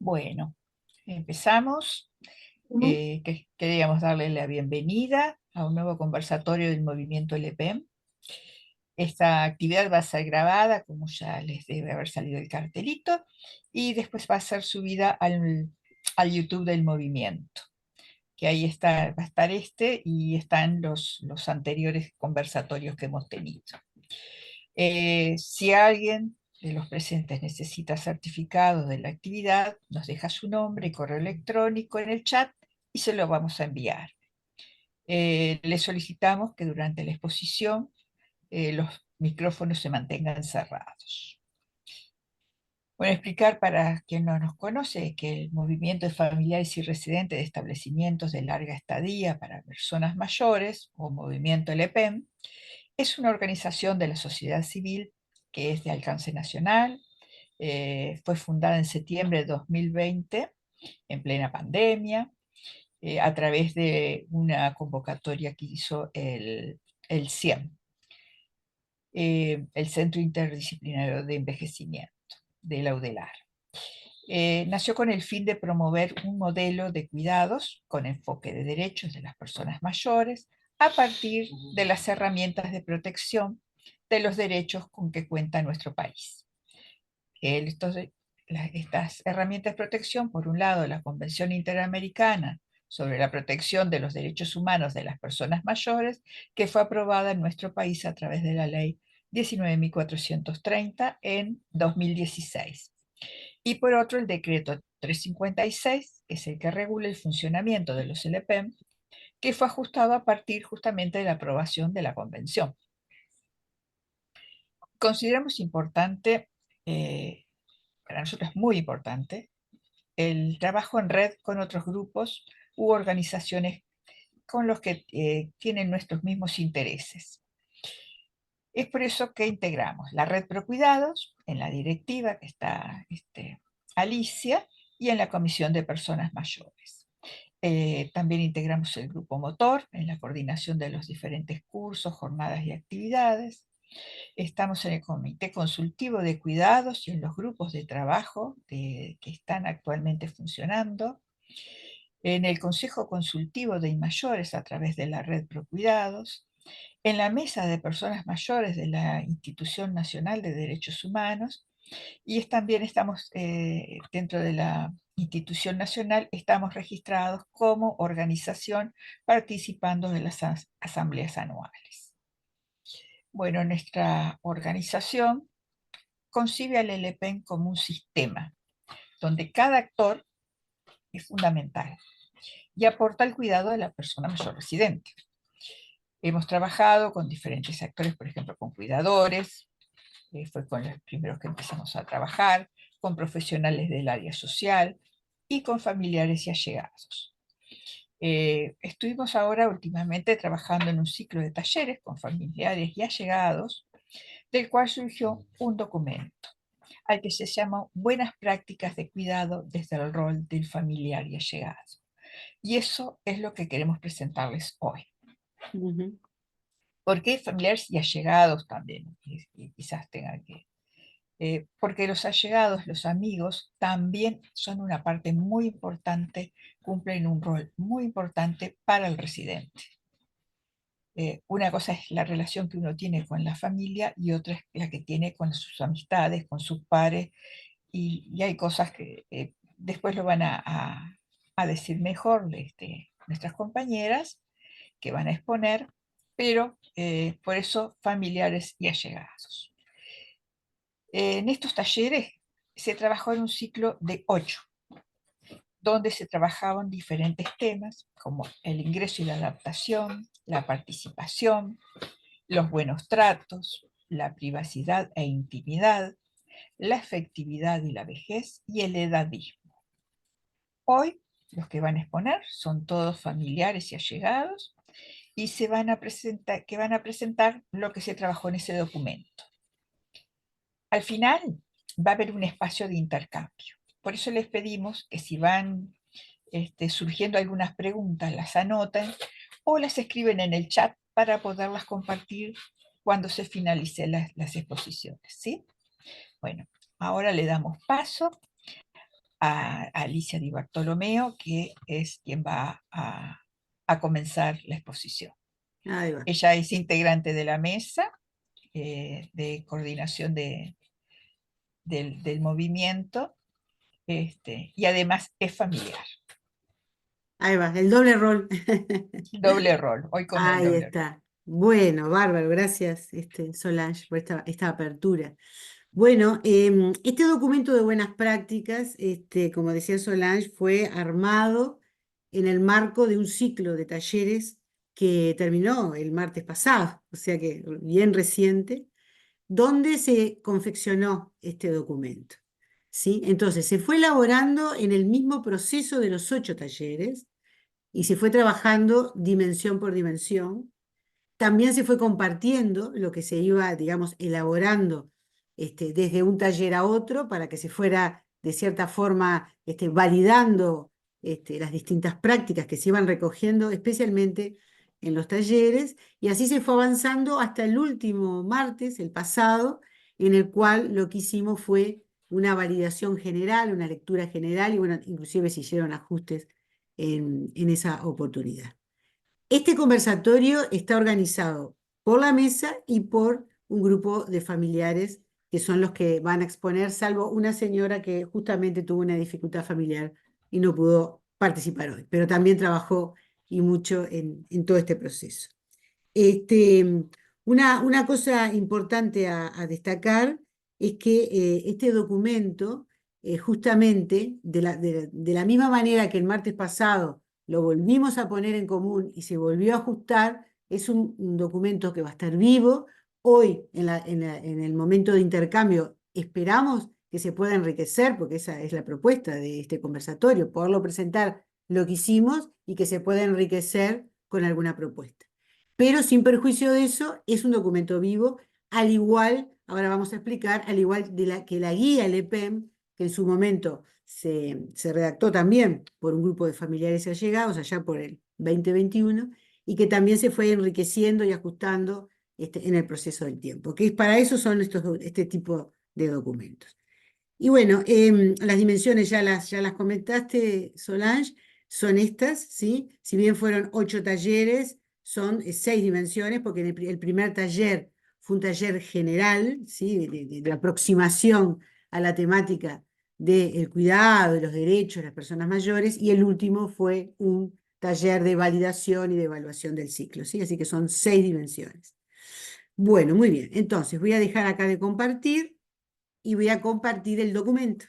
Bueno, empezamos. Ujú. Queríamos darle la bienvenida a un nuevo conversatorio del movimiento LPM. Esta actividad va a ser grabada, como ya les debe haber salido el cartelito, y después va a ser subida al YouTube del movimiento, que ahí está, va a estar este y están los anteriores conversatorios que hemos tenido. Si alguien de los presentes necesita certificado de la actividad, nos deja su nombre y correo electrónico en el chat y se lo vamos a enviar. Le solicitamos que durante la exposición los micrófonos se mantengan cerrados. Bueno, explicar para quien no nos conoce que el movimiento de familiares y residentes de establecimientos de larga estadía para personas mayores, o movimiento LPEM, es una organización de la sociedad civil que es de alcance nacional. Fue fundada en septiembre de 2020, en plena pandemia, a través de una convocatoria que hizo el CIEM, el Centro Interdisciplinario de Envejecimiento de la UDELAR. Nació con el fin de promover un modelo de cuidados con enfoque de derechos de las personas mayores a partir de las herramientas de protección de los derechos con que cuenta nuestro país. Estas herramientas de protección, por un lado, la Convención Interamericana sobre la protección de los derechos humanos de las personas mayores, que fue aprobada en nuestro país a través de la ley 19.430 en 2016. Y por otro, el decreto 356, que es el que regula el funcionamiento de los LPM, que fue ajustado a partir justamente de la aprobación de la convención. Consideramos importante, para nosotros es muy importante, el trabajo en red con otros grupos u organizaciones con los que tienen nuestros mismos intereses. Es por eso que integramos la red ProCuidados en la directiva, que está Alicia, y en la Comisión de Personas Mayores. También integramos el grupo motor en la coordinación de los diferentes cursos, jornadas y actividades. Estamos en el comité consultivo de cuidados y en los grupos de trabajo que están actualmente funcionando. En el consejo consultivo de mayores a través de la red ProCuidados. En la mesa de personas mayores de la Institución Nacional de Derechos Humanos. Y también estamos dentro de la institución nacional, estamos registrados como organización participando de las asambleas anuales. Bueno, nuestra organización concibe al LPEN como un sistema donde cada actor es fundamental y aporta el cuidado de la persona mayor residente. Hemos trabajado con diferentes actores, por ejemplo, con cuidadores, fue con los primeros que empezamos a trabajar, con profesionales del área social y con familiares y allegados. Estuvimos ahora últimamente trabajando en un ciclo de talleres con familiares y allegados, del cual surgió un documento, al que se llama Buenas prácticas de cuidado desde el rol del familiar y allegado. Y eso es lo que queremos presentarles hoy. Ujú. ¿Por qué familiares y allegados también? Y quizás tengan que porque los allegados, los amigos, también son una parte muy importante, cumplen un rol muy importante para el residente. Una cosa es la relación que uno tiene con la familia y otra es la que tiene con sus amistades, con sus pares, y hay cosas que después lo van a decir mejor nuestras compañeras, que van a exponer, pero por eso familiares y allegados. En estos talleres se trabajó en un ciclo de 8, donde se trabajaban diferentes temas como el ingreso y la adaptación, la participación, los buenos tratos, la privacidad e intimidad, la efectividad y la vejez y el edadismo. Hoy los que van a exponer son todos familiares y allegados y que van a presentar lo que se trabajó en ese documento. Al final va a haber un espacio de intercambio. Por eso les pedimos que si van surgiendo algunas preguntas, las anoten o las escriben en el chat para poderlas compartir cuando se finalicen las exposiciones, ¿sí? Bueno, ahora le damos paso a Alicia Di Bartolomeo, que es quien va a comenzar la exposición. Ahí va. Ella es integrante de la mesa de coordinación del movimiento, y además es familiar. Ahí va, el doble rol. Doble rol, hoy con el Ahí doble rol. está. Bueno, bárbaro, gracias, Solange, por esta apertura. Bueno, este documento de buenas prácticas, como decía Solange, fue armado en el marco de un ciclo de talleres que terminó el martes pasado, o sea que bien reciente, donde se confeccionó este documento. ¿Sí? Entonces, se fue elaborando en el mismo proceso de los 8 talleres y se fue trabajando dimensión por dimensión. También se fue compartiendo lo que se iba, digamos, elaborando desde un taller a otro para que se fuera, de cierta forma, validando las distintas prácticas que se iban recogiendo, especialmente en los talleres, y así se fue avanzando hasta el último martes, el pasado, en el cual lo que hicimos fue una validación general, una lectura general, y bueno, inclusive se hicieron ajustes en esa oportunidad. Este conversatorio está organizado por la mesa y por un grupo de familiares que son los que van a exponer, salvo una señora que justamente tuvo una dificultad familiar y no pudo participar hoy, pero también trabajó y mucho en todo este proceso. Este, una cosa importante a destacar es que este documento, justamente de la misma manera que el martes pasado lo volvimos a poner en común y se volvió a ajustar, es un documento que va a estar vivo. Hoy, en el momento de intercambio, esperamos que se pueda enriquecer, porque esa es la propuesta de este conversatorio, poderlo presentar lo que hicimos y que se pueda enriquecer con alguna propuesta. Pero sin perjuicio de eso, es un documento vivo, al igual, ahora vamos a explicar, al igual que la guía LEPEM, que en su momento se redactó también por un grupo de familiares allegados allá por el 2021, y que también se fue enriqueciendo y ajustando en el proceso del tiempo, que para eso son este tipo de documentos. Y bueno, las dimensiones ya las comentaste, Solange, son estas, ¿sí? Si bien fueron 8 talleres, son 6 dimensiones, porque el primer taller fue un taller general, ¿sí? De aproximación a la temática del cuidado, de los derechos de las personas mayores, y el último fue un taller de validación y de evaluación del ciclo, ¿sí? Así que son 6 dimensiones. Bueno, muy bien. Entonces, voy a dejar acá de compartir y voy a compartir el documento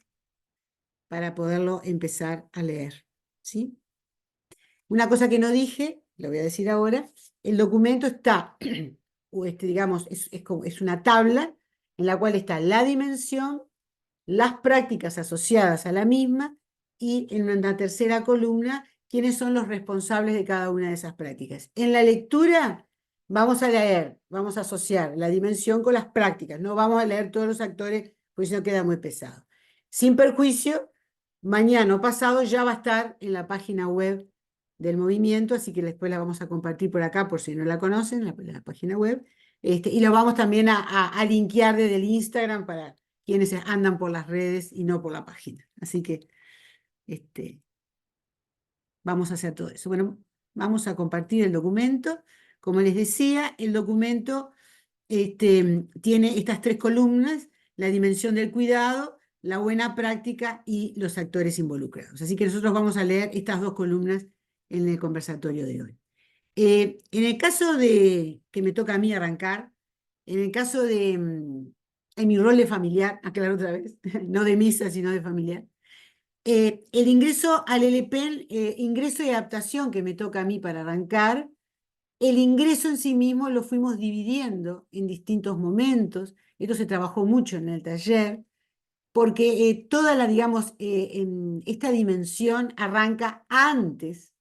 para poderlo empezar a leer, ¿sí? Una cosa que no dije, lo voy a decir ahora, el documento está, o digamos, es una tabla en la cual está la dimensión, las prácticas asociadas a la misma, y en una tercera columna, quiénes son los responsables de cada una de esas prácticas. En la lectura vamos a leer, vamos a asociar la dimensión con las prácticas, no vamos a leer todos los actores, porque si no queda muy pesado. Sin perjuicio, mañana o pasado ya va a estar en la página web del movimiento, así que después la vamos a compartir por acá, por si no la conocen, la página web, y lo vamos también a linkear desde el Instagram para quienes andan por las redes y no por la página. Así que vamos a hacer todo eso. Bueno, vamos a compartir el documento. Como les decía, el documento tiene estas 3 columnas: la dimensión del cuidado, la buena práctica y los actores involucrados. Así que nosotros vamos a leer estas 2 columnas en el conversatorio de hoy. En el caso de que me toca a mí arrancar, en el caso en mi rol de familiar, aclaro otra vez, no de misa, sino de familiar, el ingreso al LPN, ingreso y adaptación que me toca a mí para arrancar, el ingreso en sí mismo lo fuimos dividiendo en distintos momentos. Esto se trabajó mucho en el taller, porque toda digamos, esta dimensión arranca antes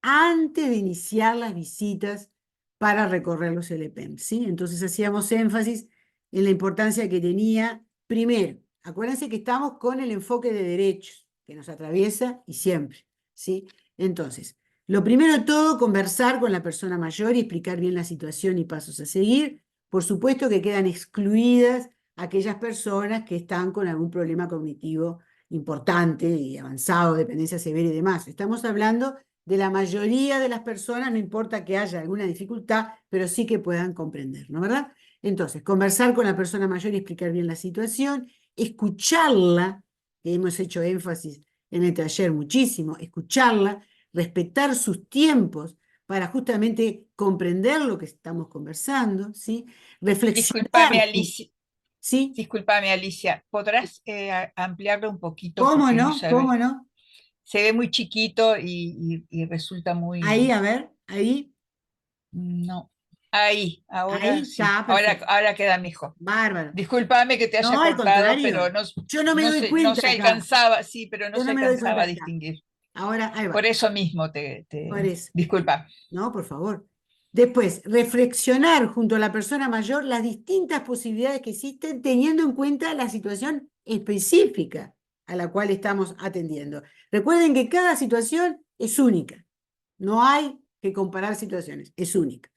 de iniciar las visitas para recorrer los LPM, ¿sí? Entonces hacíamos énfasis en la importancia que tenía, primero, acuérdense que estamos con el enfoque de derechos, que nos atraviesa y siempre, ¿sí? Entonces, lo primero de todo, conversar con la persona mayor y explicar bien la situación y pasos a seguir. Por supuesto que quedan excluidas aquellas personas que están con algún problema cognitivo importante y avanzado, dependencia severa y demás. Estamos hablando de la mayoría de las personas, no importa que haya alguna dificultad, pero sí que puedan comprender, ¿no es verdad? Entonces, conversar con la persona mayor y explicar bien la situación, escucharla, que hemos hecho énfasis en el taller muchísimo, escucharla, respetar sus tiempos para justamente comprender lo que estamos conversando, ¿sí? Reflexionar, Discúlpame, Alicia. ¿sí? Discúlpame, Alicia. ¿Podrás ampliarlo un poquito? ¿Cómo Porque no no? sabes. ¿Cómo no? Se ve muy chiquito y resulta Ahí, muy. a ver, ahí, No. Ahí, ahora ahí sí. está, Ahora, perfecto. ahora queda mejor. Bárbaro. Discúlpame que te haya No, al cortado, pero contrario. no, Yo no me no doy se, no cuenta se acá. alcanzaba, sí, pero no Yo se no me doy alcanzaba cuenta a acá. distinguir. Ahora, ahí Por va. eso mismo Por eso. disculpa. No, por favor. Después, reflexionar junto a la persona mayor las distintas posibilidades que existen teniendo en cuenta la situación específica a la cual estamos atendiendo. Recuerden que cada situación es única. No hay que comparar situaciones, es única.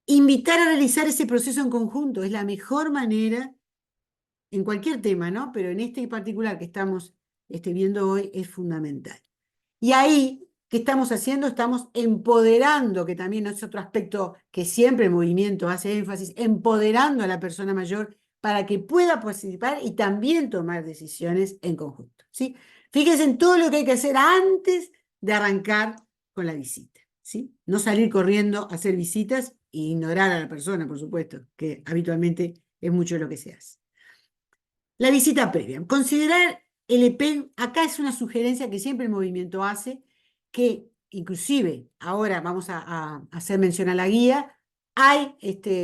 Invitar a realizar ese proceso en conjunto es la mejor manera en cualquier tema, ¿no? Pero en este en particular que estamos viendo hoy es fundamental. Y ahí, ¿qué estamos haciendo? Estamos empoderando, que también es otro aspecto que siempre el movimiento hace énfasis, empoderando a la persona mayor para que pueda participar y también tomar decisiones en conjunto, ¿sí? Fíjense en todo lo que hay que hacer antes de arrancar con la visita, ¿sí? No salir corriendo a hacer visitas e ignorar a la persona, por supuesto, que habitualmente es mucho lo que se hace. La visita previa. Considerar el EPEN, acá es una sugerencia que siempre el movimiento hace, que inclusive ahora vamos a hacer mención a la guía,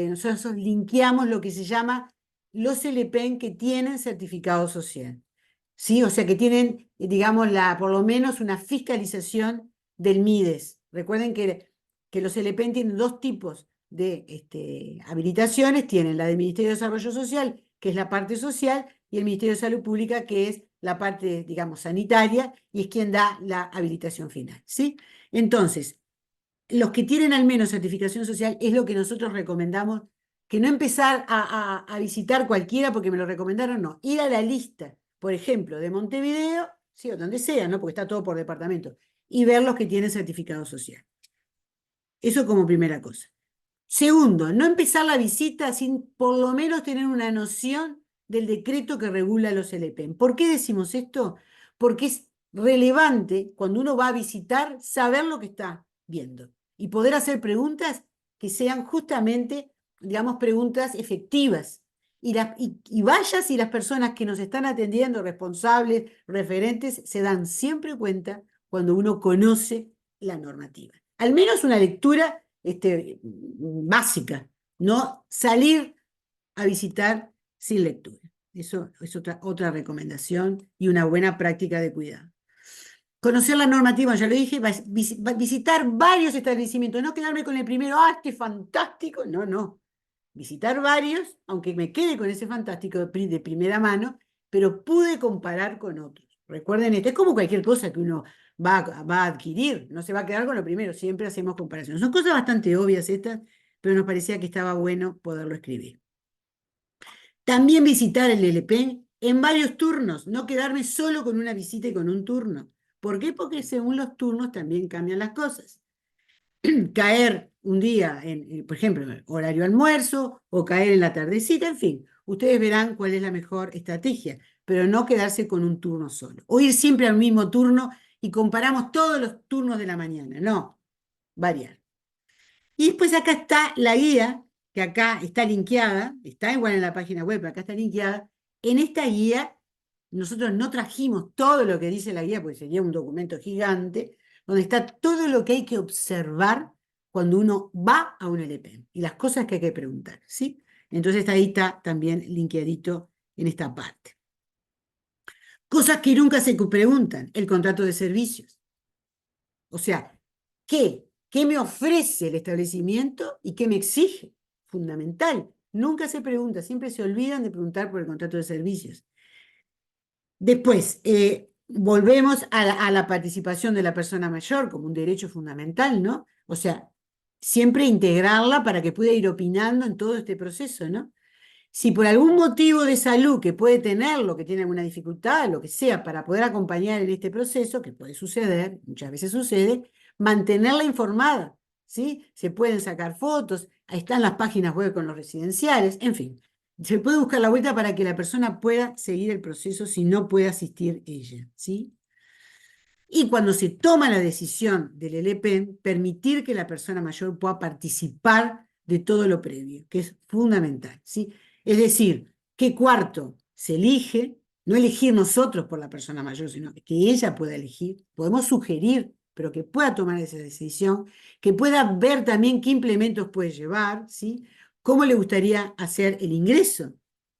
nosotros linkeamos lo que se llama los LPN que tienen certificado social, ¿sí? O sea, que tienen, digamos, por lo menos una fiscalización del MIDES. Recuerden que los LPN tienen dos tipos de habilitaciones, tienen la del Ministerio de Desarrollo Social, que es la parte social, y el Ministerio de Salud Pública, que es la parte, digamos, sanitaria, y es quien da la habilitación final, ¿sí? Entonces, los que tienen al menos certificación social es lo que nosotros recomendamos, que no empezar a visitar cualquiera porque me lo recomendaron, no, ir a la lista, por ejemplo, de Montevideo, sí, o donde sea, ¿no? Porque está todo por departamento, y ver los que tienen certificado social. Eso como primera cosa. Segundo, no empezar la visita sin por lo menos tener una noción del decreto que regula los LPN. ¿Por qué decimos esto? Porque es relevante cuando uno va a visitar saber lo que está viendo y poder hacer preguntas que sean justamente, digamos, preguntas efectivas. Y vaya si las personas que nos están atendiendo, responsables, referentes, se dan siempre cuenta cuando uno conoce la normativa. Al menos una lectura básica, no salir a visitar sin lectura. Eso es otra recomendación y una buena práctica de cuidado. Conocer la normativa, ya lo dije, visitar varios establecimientos, no quedarme con el primero, qué fantástico, no, no. Visitar varios, aunque me quede con ese fantástico de primera mano, pero pude comparar con otros. Recuerden esto, es como cualquier cosa que uno va a adquirir, no se va a quedar con lo primero, siempre hacemos comparaciones. Son cosas bastante obvias estas, pero nos parecía que estaba bueno poderlo escribir. También visitar el LP en varios turnos, no quedarme solo con una visita y con un turno. ¿Por qué? Porque según los turnos también cambian las cosas. Caer un día por ejemplo, en el horario almuerzo o caer en la tardecita, en fin, ustedes verán cuál es la mejor estrategia, pero no quedarse con un turno solo. O ir siempre al mismo turno y comparamos todos los turnos de la mañana, no, variar. Y después acá está la guía, que acá está linkeada, está igual en la página web, pero acá está linkeada. En esta guía, nosotros no trajimos todo lo que dice la guía, porque sería un documento gigante, donde está todo lo que hay que observar cuando uno va a un LP y las cosas que hay que preguntar, ¿sí? Entonces ahí está también linkeadito en esta parte. Cosas que nunca se preguntan, el contrato de servicios. O sea, ¿qué? ¿Qué me ofrece el establecimiento y qué me exige? Fundamental. Nunca se pregunta, siempre se olvidan de preguntar por el contrato de servicios. Después, volvemos a la participación de la persona mayor como un derecho fundamental, ¿no? O sea, siempre integrarla para que pueda ir opinando en todo este proceso, ¿no? Si por algún motivo de salud que puede tenerlo, que tiene alguna dificultad, lo que sea, para poder acompañar en este proceso, que puede suceder, muchas veces sucede, mantenerla informada, ¿sí? Se pueden sacar fotos, ahí están las páginas web con los residenciales, en fin. Se puede buscar la vuelta para que la persona pueda seguir el proceso si no puede asistir ella, ¿sí? Y cuando se toma la decisión del LP, permitir que la persona mayor pueda participar de todo lo previo, que es fundamental, ¿sí? Es decir, qué cuarto se elige, no elegir nosotros por la persona mayor, sino que ella pueda elegir, podemos sugerir, pero que pueda tomar esa decisión, que pueda ver también qué implementos puede llevar, ¿sí? Cómo le gustaría hacer el ingreso.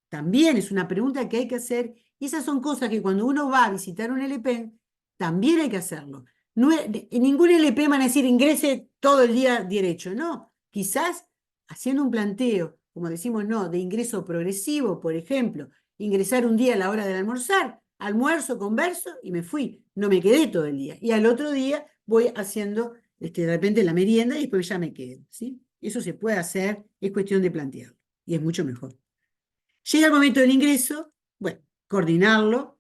También es una pregunta que hay que hacer, y esas son cosas que cuando uno va a visitar un LP, también hay que hacerlo. No en ningún LP van a decir ingrese todo el día derecho, no. Quizás haciendo un planteo, como decimos, no, de ingreso progresivo, por ejemplo, ingresar un día a la hora del almorzar, almuerzo, converso y me fui. No me quedé todo el día. Y al otro día voy haciendo de repente la merienda y después ya me quedo, ¿sí? Eso se puede hacer, es cuestión de plantearlo y es mucho mejor. Llega el momento del ingreso, bueno, coordinarlo,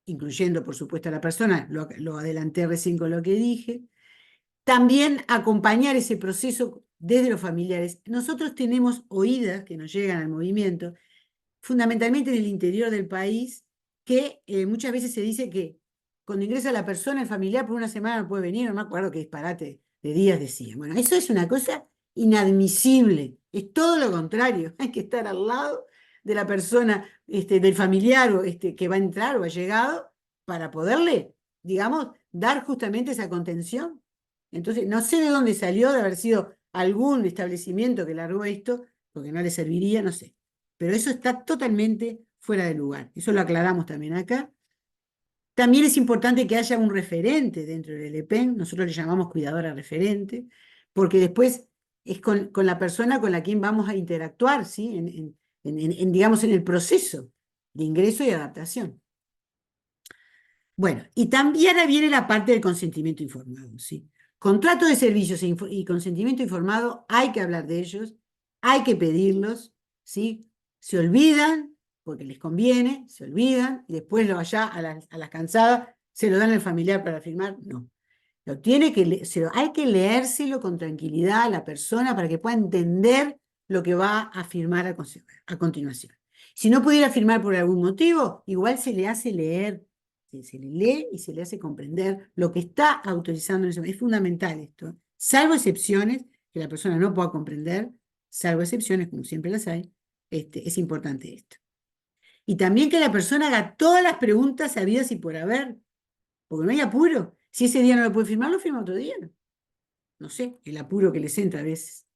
incluyendo por supuesto a la persona, lo adelanté recién con lo que dije. También acompañar ese proceso desde los familiares. Nosotros tenemos oídas que nos llegan al movimiento, fundamentalmente en el interior del país, que muchas veces se dice que cuando ingresa la persona, el familiar por una semana no puede venir, no me acuerdo qué disparate de días decía. Bueno, eso es una cosa inadmisible, es todo lo contrario, hay que estar al lado de la persona, del familiar que va a entrar o ha llegado, para poderle, digamos, dar justamente esa contención. Entonces, no sé de dónde salió, de haber sido algún establecimiento que largó esto, porque no le serviría, no sé. Pero eso está totalmente fuera de lugar. Eso lo aclaramos también acá. También es importante que haya un referente dentro del ELEPEN, nosotros le llamamos cuidadora referente, porque después es con la persona con la quien vamos a interactuar, ¿sí? Digamos, en el proceso de ingreso y adaptación. Bueno, y también viene la parte del consentimiento informado, ¿sí? Contrato de servicios y consentimiento informado, hay que hablar de ellos, hay que pedirlos, ¿sí? Se olvidan, porque les conviene, se olvidan, y después allá a las cansadas se lo dan al familiar para firmar, no. Hay que leérselo con tranquilidad a la persona para que pueda entender lo que va a firmar a continuación. Si no pudiera firmar por algún motivo, igual se le hace leer, se le lee y se le hace comprender lo que está autorizando en ese momento. Es fundamental esto. Salvo excepciones que la persona no pueda comprender, salvo excepciones, como siempre las hay, es importante esto. Y también que la persona haga todas las preguntas habidas y por haber, porque no hay apuro. Si ese día no lo puede firmar, lo firma otro día. No sé, el apuro que les entra a veces.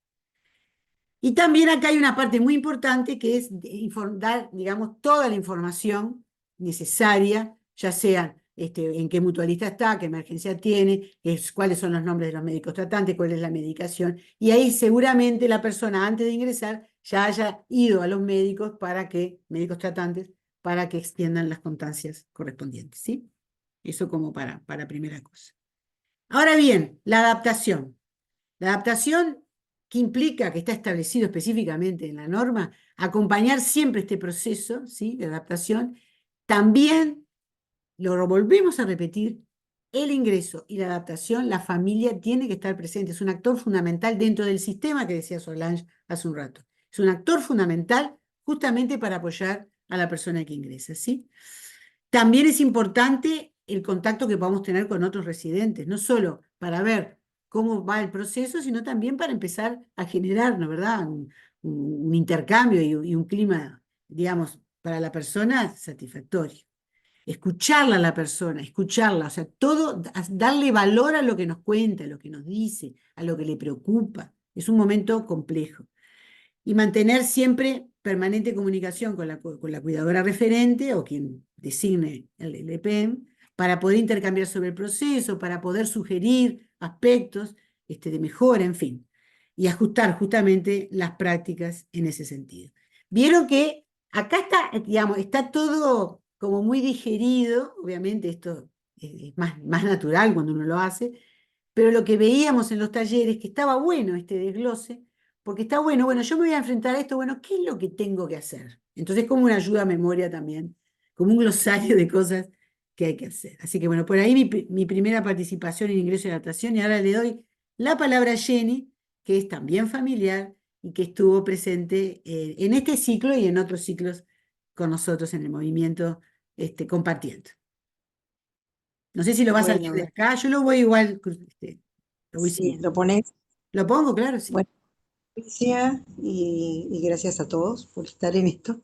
Y también acá hay una parte muy importante que es dar, digamos, toda la información necesaria, ya sea en qué mutualista está, qué emergencia tiene, cuáles son los nombres de los médicos tratantes, cuál es la medicación. Y ahí seguramente la persona antes de ingresar ya haya ido a los médicos médicos tratantes, para que extiendan las constancias correspondientes, ¿sí? Eso como para primera cosa. Ahora bien, la adaptación. La adaptación, que implica, que está establecido específicamente en la norma, acompañar siempre este proceso, ¿sí?, de adaptación. También, lo volvemos a repetir, el ingreso y la adaptación, la familia tiene que estar presente, es un actor fundamental dentro del sistema que decía Solange hace un rato. Es un actor fundamental justamente para apoyar a la persona que ingresa, ¿sí? También es importante el contacto que podamos tener con otros residentes, no solo para ver cómo va el proceso, sino también para empezar a generar, ¿no, verdad?, un intercambio y un clima, digamos, para la persona satisfactorio. Escucharla a la persona, escucharla, o sea, todo, darle valor a lo que nos cuenta, a lo que nos dice, a lo que le preocupa. Es un momento complejo. Y mantener siempre permanente comunicación con la cuidadora referente o quien designe el EPEM para poder intercambiar sobre el proceso, para poder sugerir aspectos de mejora, en fin, y ajustar justamente las prácticas en ese sentido. Vieron que acá está, digamos, está todo como muy digerido, obviamente esto es más natural cuando uno lo hace, pero lo que veíamos en los talleres, que estaba bueno este desglose, porque está bueno, bueno, yo me voy a enfrentar a esto, bueno, ¿qué es lo que tengo que hacer? Entonces, como una ayuda a memoria también, como un glosario de cosas que hay que hacer. Así que bueno, por ahí mi primera participación en ingreso de adaptación, y ahora le doy la palabra a Jenny, que es también familiar y que estuvo presente en este ciclo y en otros ciclos con nosotros en el movimiento, compartiendo. No sé si lo vas a leer Bueno, de acá, yo lo voy igual, lo voy sí, siguiendo. lo pones. ¿Lo pongo? Claro, sí. Bueno, Alicia, y gracias a todos por estar en esto.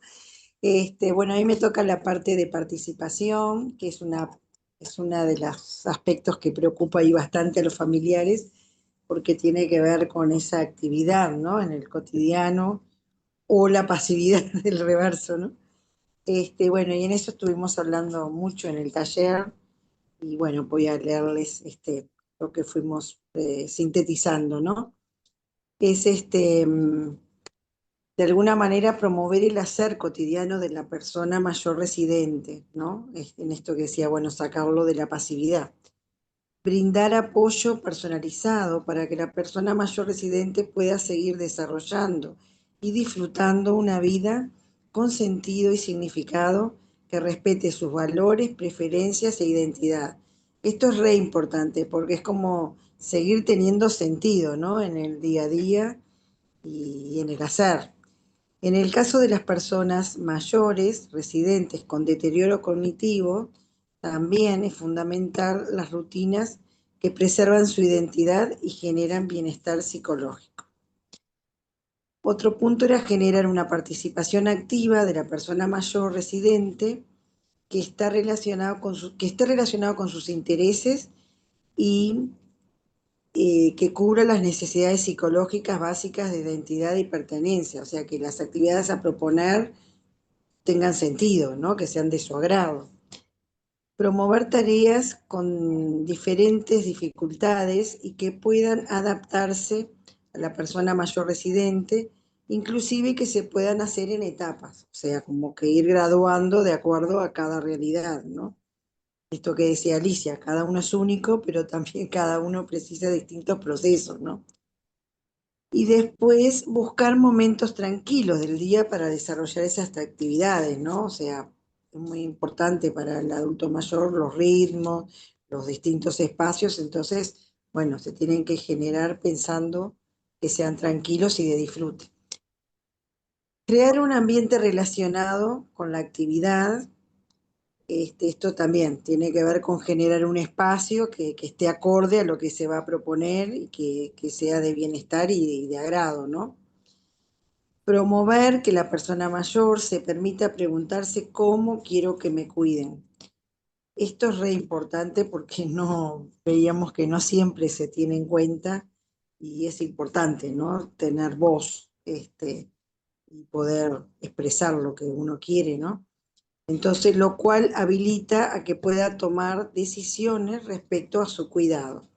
Bueno, a mí me toca la parte de participación, que es una de los aspectos que preocupa ahí bastante a los familiares, porque tiene que ver con esa actividad, ¿no? En el cotidiano, o la pasividad del reverso, ¿no? Bueno, y en eso estuvimos hablando mucho en el taller, y bueno, voy a leerles lo que fuimos sintetizando, ¿no? Es de alguna manera promover el hacer cotidiano de la persona mayor residente, ¿no? En esto que decía, bueno, sacarlo de la pasividad. Brindar apoyo personalizado para que la persona mayor residente pueda seguir desarrollando y disfrutando una vida con sentido y significado que respete sus valores, preferencias e identidad. Esto es re importante porque es como seguir teniendo sentido, ¿no? En el día a día y en el hacer. En el caso de las personas mayores, residentes con deterioro cognitivo, también es fundamental las rutinas que preservan su identidad y generan bienestar psicológico. Otro punto era generar una participación activa de la persona mayor residente que esté relacionado con sus intereses y que cubra las necesidades psicológicas básicas de identidad y pertenencia, o sea, que las actividades a proponer tengan sentido, ¿no? Que sean de su agrado. Promover tareas con diferentes dificultades y que puedan adaptarse a la persona mayor residente, inclusive que se puedan hacer en etapas, o sea, como que ir graduando de acuerdo a cada realidad, ¿no? Esto que decía Alicia, cada uno es único, pero también cada uno precisa distintos procesos, ¿no? Y después buscar momentos tranquilos del día para desarrollar esas actividades, ¿no? O sea, es muy importante para el adulto mayor los ritmos, los distintos espacios, entonces, bueno, se tienen que generar pensando que sean tranquilos y de disfrute. Crear un ambiente relacionado con la actividad. Esto también tiene que ver con generar un espacio que esté acorde a lo que se va a proponer y que sea de bienestar y de agrado, ¿no? Promover que la persona mayor se permita preguntarse cómo quiero que me cuiden. Esto es re importante porque no veíamos que no siempre se tiene en cuenta y es importante, ¿no? Tener voz, y poder expresar lo que uno quiere, ¿no? Entonces, lo cual habilita a que pueda tomar decisiones respecto a su cuidado.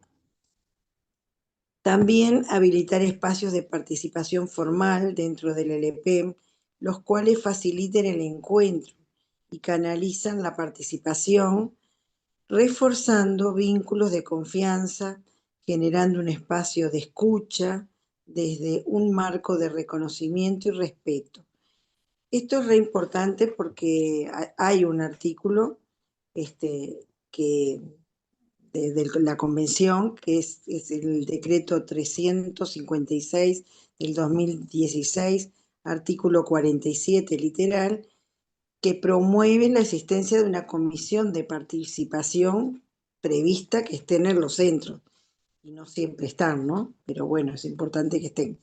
También habilitar espacios de participación formal dentro del LP, los cuales faciliten el encuentro y canalizan la participación, reforzando vínculos de confianza, generando un espacio de escucha desde un marco de reconocimiento y respeto. Esto es re importante porque hay un artículo que de la convención, que es el decreto 356 del 2016, artículo 47 literal, que promueve la existencia de una comisión de participación prevista que estén en los centros. Y no siempre están, ¿no? Pero bueno, es importante que estén.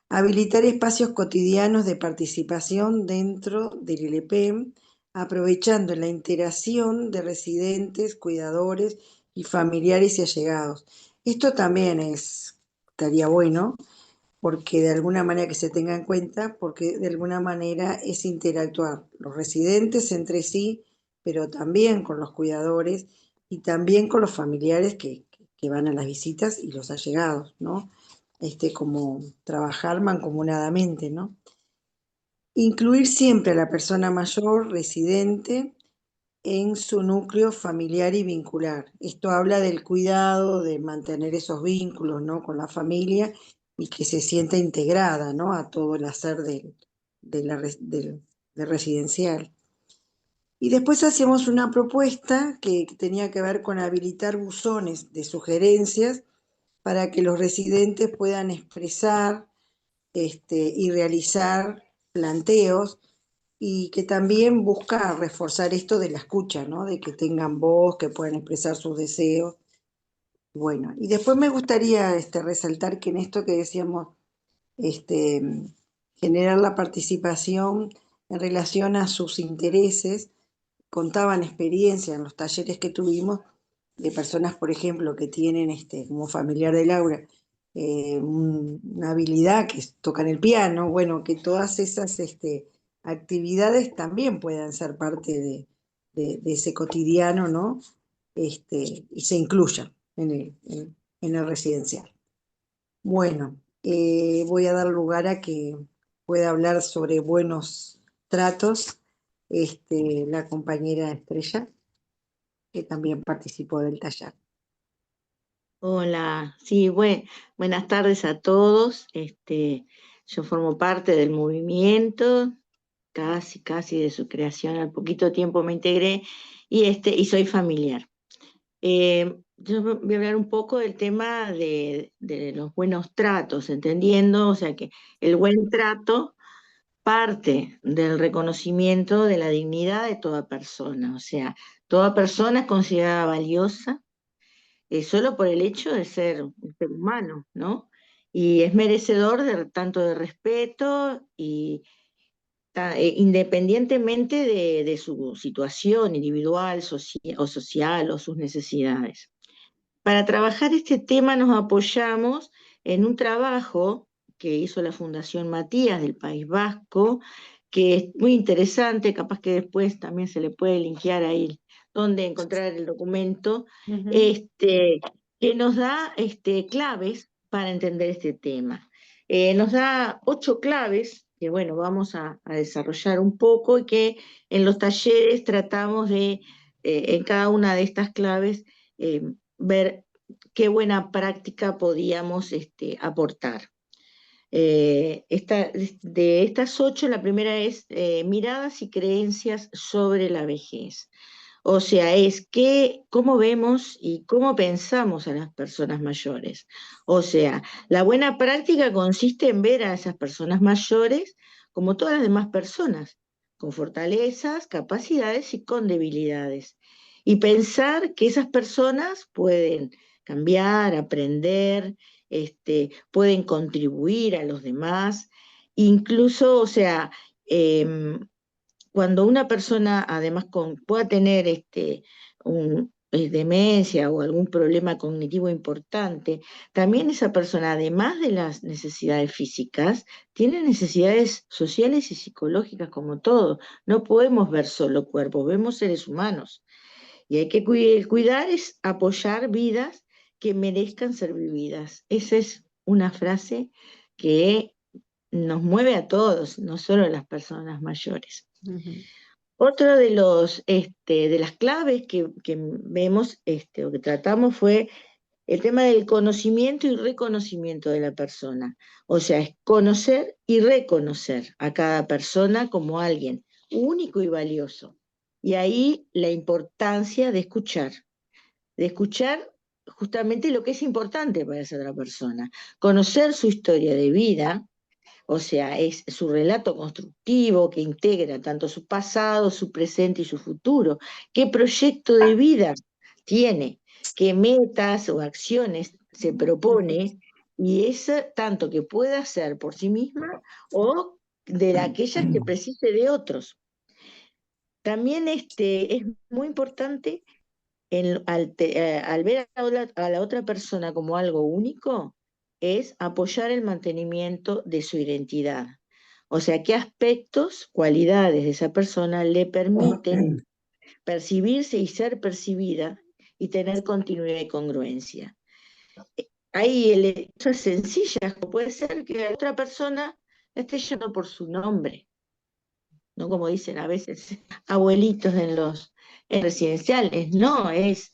Habilitar espacios cotidianos de participación dentro del ILP, aprovechando la interacción de residentes, cuidadores y familiares y allegados. Esto también estaría bueno, porque de alguna manera que se tenga en cuenta, porque de alguna manera es interactuar los residentes entre sí, pero también con los cuidadores y también con los familiares que van a las visitas y los allegados, ¿no? Como trabajar mancomunadamente, ¿no? Incluir siempre a la persona mayor residente en su núcleo familiar y vincular. Esto habla del cuidado, de mantener esos vínculos, ¿no? Con la familia y que se sienta integrada, ¿no?, a todo el hacer del residencial. Y después hacíamos una propuesta que tenía que ver con habilitar buzones de sugerencias para que los residentes puedan expresar y realizar planteos, y que también busca reforzar esto de la escucha, ¿no?, de que tengan voz, que puedan expresar sus deseos. Bueno, y después me gustaría resaltar que en esto que decíamos, este, generar la participación en relación a sus intereses, contaban experiencias en los talleres que tuvimos de personas, por ejemplo, que tienen, como familiar de Laura, una habilidad que tocan el piano, bueno, que todas esas actividades también puedan ser parte de ese cotidiano, ¿no? Y se incluyan en el residencial. Bueno, voy a dar lugar a que pueda hablar sobre buenos tratos la compañera Estrella, que también participó del taller. Hola, sí, buenas tardes a todos. Yo formo parte del movimiento, casi de su creación, al poquito tiempo me integré y soy familiar. Yo voy a hablar un poco del tema de los buenos tratos, entendiendo, o sea, que el buen trato parte del reconocimiento de la dignidad de toda persona, o sea, toda persona es considerada valiosa solo por el hecho de ser un ser humano, ¿no? Y es merecedor tanto de respeto y independientemente de su situación individual o social o sus necesidades. Para trabajar este tema nos apoyamos en un trabajo que hizo la Fundación Matías del País Vasco, que es muy interesante, capaz que después también se le puede linkear ahí donde encontrar el documento, que nos da claves para entender este tema. Nos da 8 claves que, bueno, vamos a desarrollar un poco y que en los talleres tratamos de, en cada una de estas claves, ver qué buena práctica podíamos aportar. De estas 8, la primera es miradas y creencias sobre la vejez. O sea, es cómo vemos y cómo pensamos a las personas mayores. O sea, la buena práctica consiste en ver a esas personas mayores como todas las demás personas, con fortalezas, capacidades y con debilidades. Y pensar que esas personas pueden cambiar, aprender, pueden contribuir a los demás, incluso, o sea, cuando una persona además pueda tener demencia o algún problema cognitivo importante, también esa persona, además de las necesidades físicas, tiene necesidades sociales y psicológicas como todo. No podemos ver solo cuerpos, vemos seres humanos. Y hay que cuidar es apoyar vidas que merezcan ser vividas. Esa es una frase que nos mueve a todos, no solo a las personas mayores. Otro de las claves que vemos o que tratamos fue el tema del conocimiento y reconocimiento de la persona. O sea, es conocer y reconocer a cada persona como alguien único y valioso. Y ahí la importancia de escuchar justamente lo que es importante para esa otra persona, conocer su historia de vida. O sea, es su relato constructivo que integra tanto su pasado, su presente y su futuro. ¿Qué proyecto de vida tiene? ¿Qué metas o acciones se propone? Y es tanto que pueda hacer por sí misma o de aquellas que precise de otros. También es muy importante al ver a la otra persona como algo único, es apoyar el mantenimiento de su identidad. O sea, qué aspectos, cualidades de esa persona le permiten percibirse y ser percibida y tener continuidad y congruencia. Hay cosas sencillas, como puede ser que la otra persona la esté llamando por su nombre, no como dicen a veces abuelitos en residenciales, no, es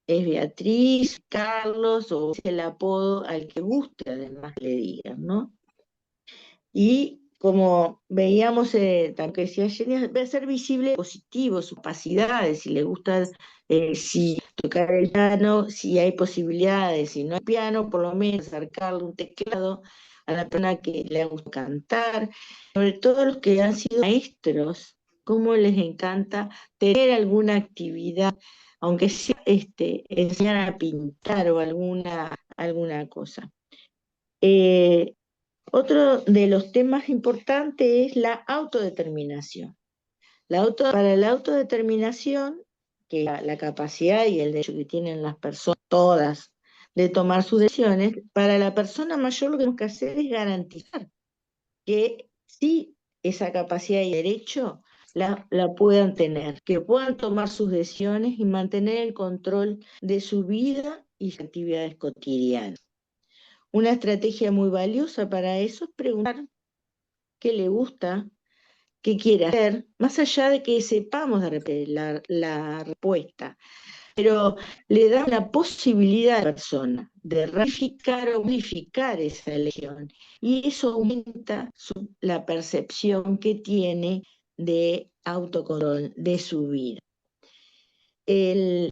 es Beatriz, Carlos, o es el apodo al que guste, además le digan, ¿no? Y como veíamos, también que decía Jenny, debe ser visible positivo, sus capacidades, si le gusta, si tocar el piano, si hay posibilidades, si no hay piano, por lo menos acercarle un teclado a la persona que le gusta cantar, sobre todo los que han sido maestros, cómo les encanta tener alguna actividad, aunque sea enseñar a pintar o alguna cosa. Otro de los temas importantes es la autodeterminación. Para la autodeterminación, que es la capacidad y el derecho que tienen las personas, todas, de tomar sus decisiones, para la persona mayor lo que tenemos que hacer es garantizar que sí esa capacidad y derecho la puedan tener, que puedan tomar sus decisiones y mantener el control de su vida y sus actividades cotidianas. Una estrategia muy valiosa para eso es preguntar qué le gusta, qué quiere hacer, más allá de que sepamos la respuesta, pero le da la posibilidad a la persona de ratificar o modificar esa elección, y eso aumenta la percepción que tiene de autocontrol de su vida. El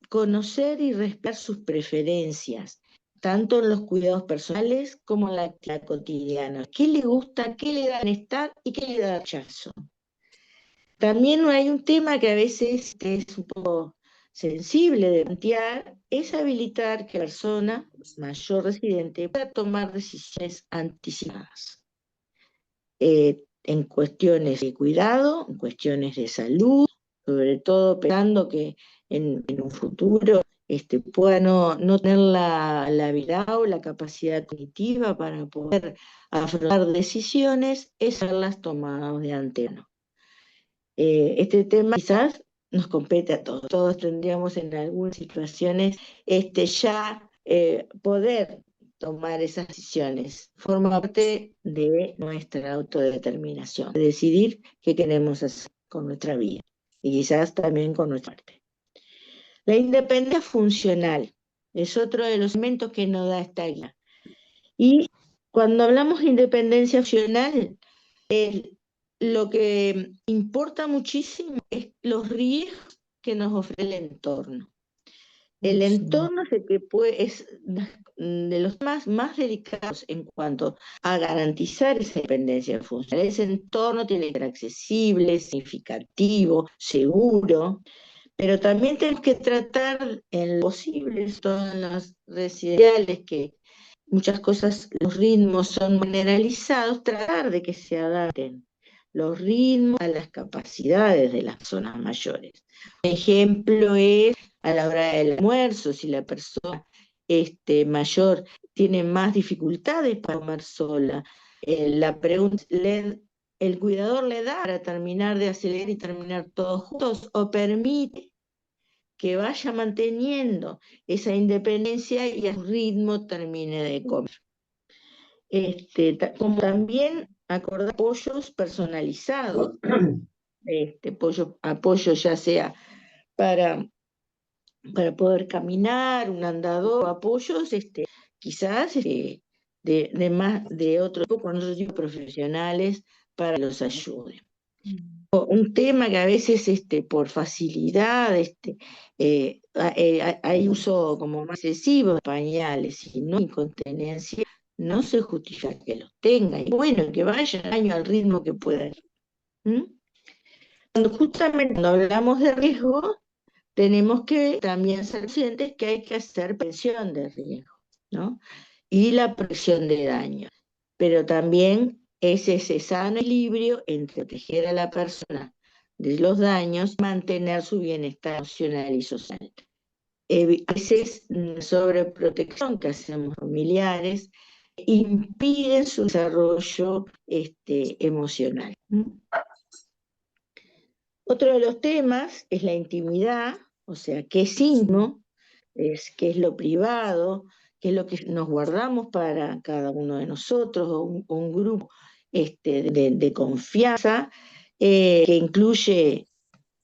conocer y respetar sus preferencias, tanto en los cuidados personales como en la actividad cotidiana. ¿Qué le gusta, qué le da bienestar y qué le da rechazo? También hay un tema que a veces es un poco sensible de plantear, es habilitar que la persona mayor residente pueda tomar decisiones anticipadas. En cuestiones de cuidado, en cuestiones de salud, sobre todo pensando que en un futuro pueda no tener la habilidad o la capacidad cognitiva para poder afrontar decisiones, es haberlas tomado de antemano. Este tema quizás nos compete a todos. Todos tendríamos en algunas situaciones ya poder tomar esas decisiones. Forma parte de nuestra autodeterminación, de decidir qué queremos hacer con nuestra vida y quizás también con nuestra parte. La independencia funcional es otro de los elementos que nos da esta guía. Y cuando hablamos de independencia funcional, lo que importa muchísimo es los riesgos que nos ofrece el entorno. El entorno es el que es de los más delicados en cuanto a garantizar esa independencia funcional. Ese entorno tiene que ser accesible, significativo, seguro, pero también tenemos que tratar en lo posible, todas las residenciales, que muchas cosas, los ritmos son generalizados, tratar de que se adapten los ritmos a las capacidades de las personas mayores. Un ejemplo es a la hora del almuerzo, si la persona mayor tiene más dificultades para comer sola, el cuidador le da para terminar de acelerar y terminar todos juntos, o permite que vaya manteniendo esa independencia y a su ritmo termine de comer. Como también acordar apoyos personalizados, apoyo ya sea para poder caminar, un andador, apoyos quizás de otro tipo, con otros tipos profesionales para que los ayuden. Un tema que a veces por facilidad hay uso como más excesivo de pañales y no incontinencia, no se justifica que los tenga, y bueno, que vaya al baño al ritmo que pueda ir. Justamente cuando hablamos de riesgo, tenemos que también ser conscientes que hay que hacer prevención de riesgo, ¿no? Y la prevención de daño, pero también es ese sano equilibrio entre proteger a la persona de los daños, mantener su bienestar emocional y social. A veces la sobreprotección que hacemos familiares impide su desarrollo emocional. Otro de los temas es la intimidad, o sea, qué es íntimo, qué es lo privado, qué es lo que nos guardamos para cada uno de nosotros, o un grupo de confianza, que incluye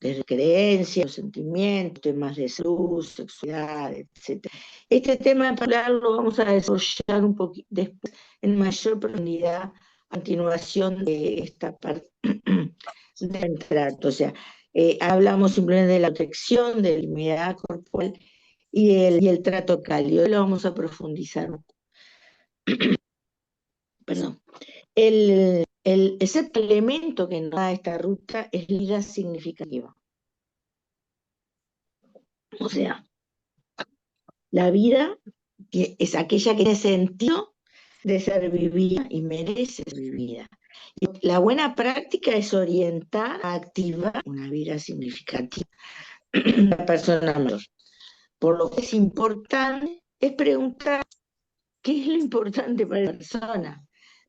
desde creencias, los sentimientos, temas de salud, sexualidad, etc. Este tema en particular lo vamos a desarrollar un poquito después en mayor profundidad a continuación de esta parte del trato. O sea, hablamos simplemente de la protección, de la inmunidad corporal y el trato cálido. Lo vamos a profundizar. Perdón. El sexto elemento que nos da esta ruta es la vida significativa. O sea, la vida que es aquella que tiene sentido de ser vivida y merece ser vivida. Y la buena práctica es orientar a activar una vida significativa en la persona mayor. Por lo que es importante es preguntar qué es lo importante para la persona,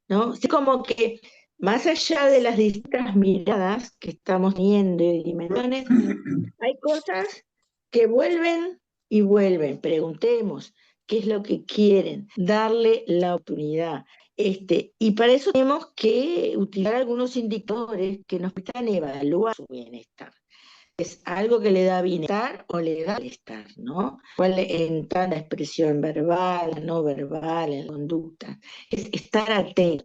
¿no? Es como que más allá de las distintas miradas que estamos teniendo y dimensiones, hay cosas que vuelven y vuelven. Preguntemos qué es lo que quieren, darle la oportunidad. Y para eso tenemos que utilizar algunos indicadores que nos permitan evaluar su bienestar. ¿Es algo que le da bienestar o le da malestar, ¿no? ¿Cuál en tanta expresión verbal, no verbal, en conducta? Es estar atento.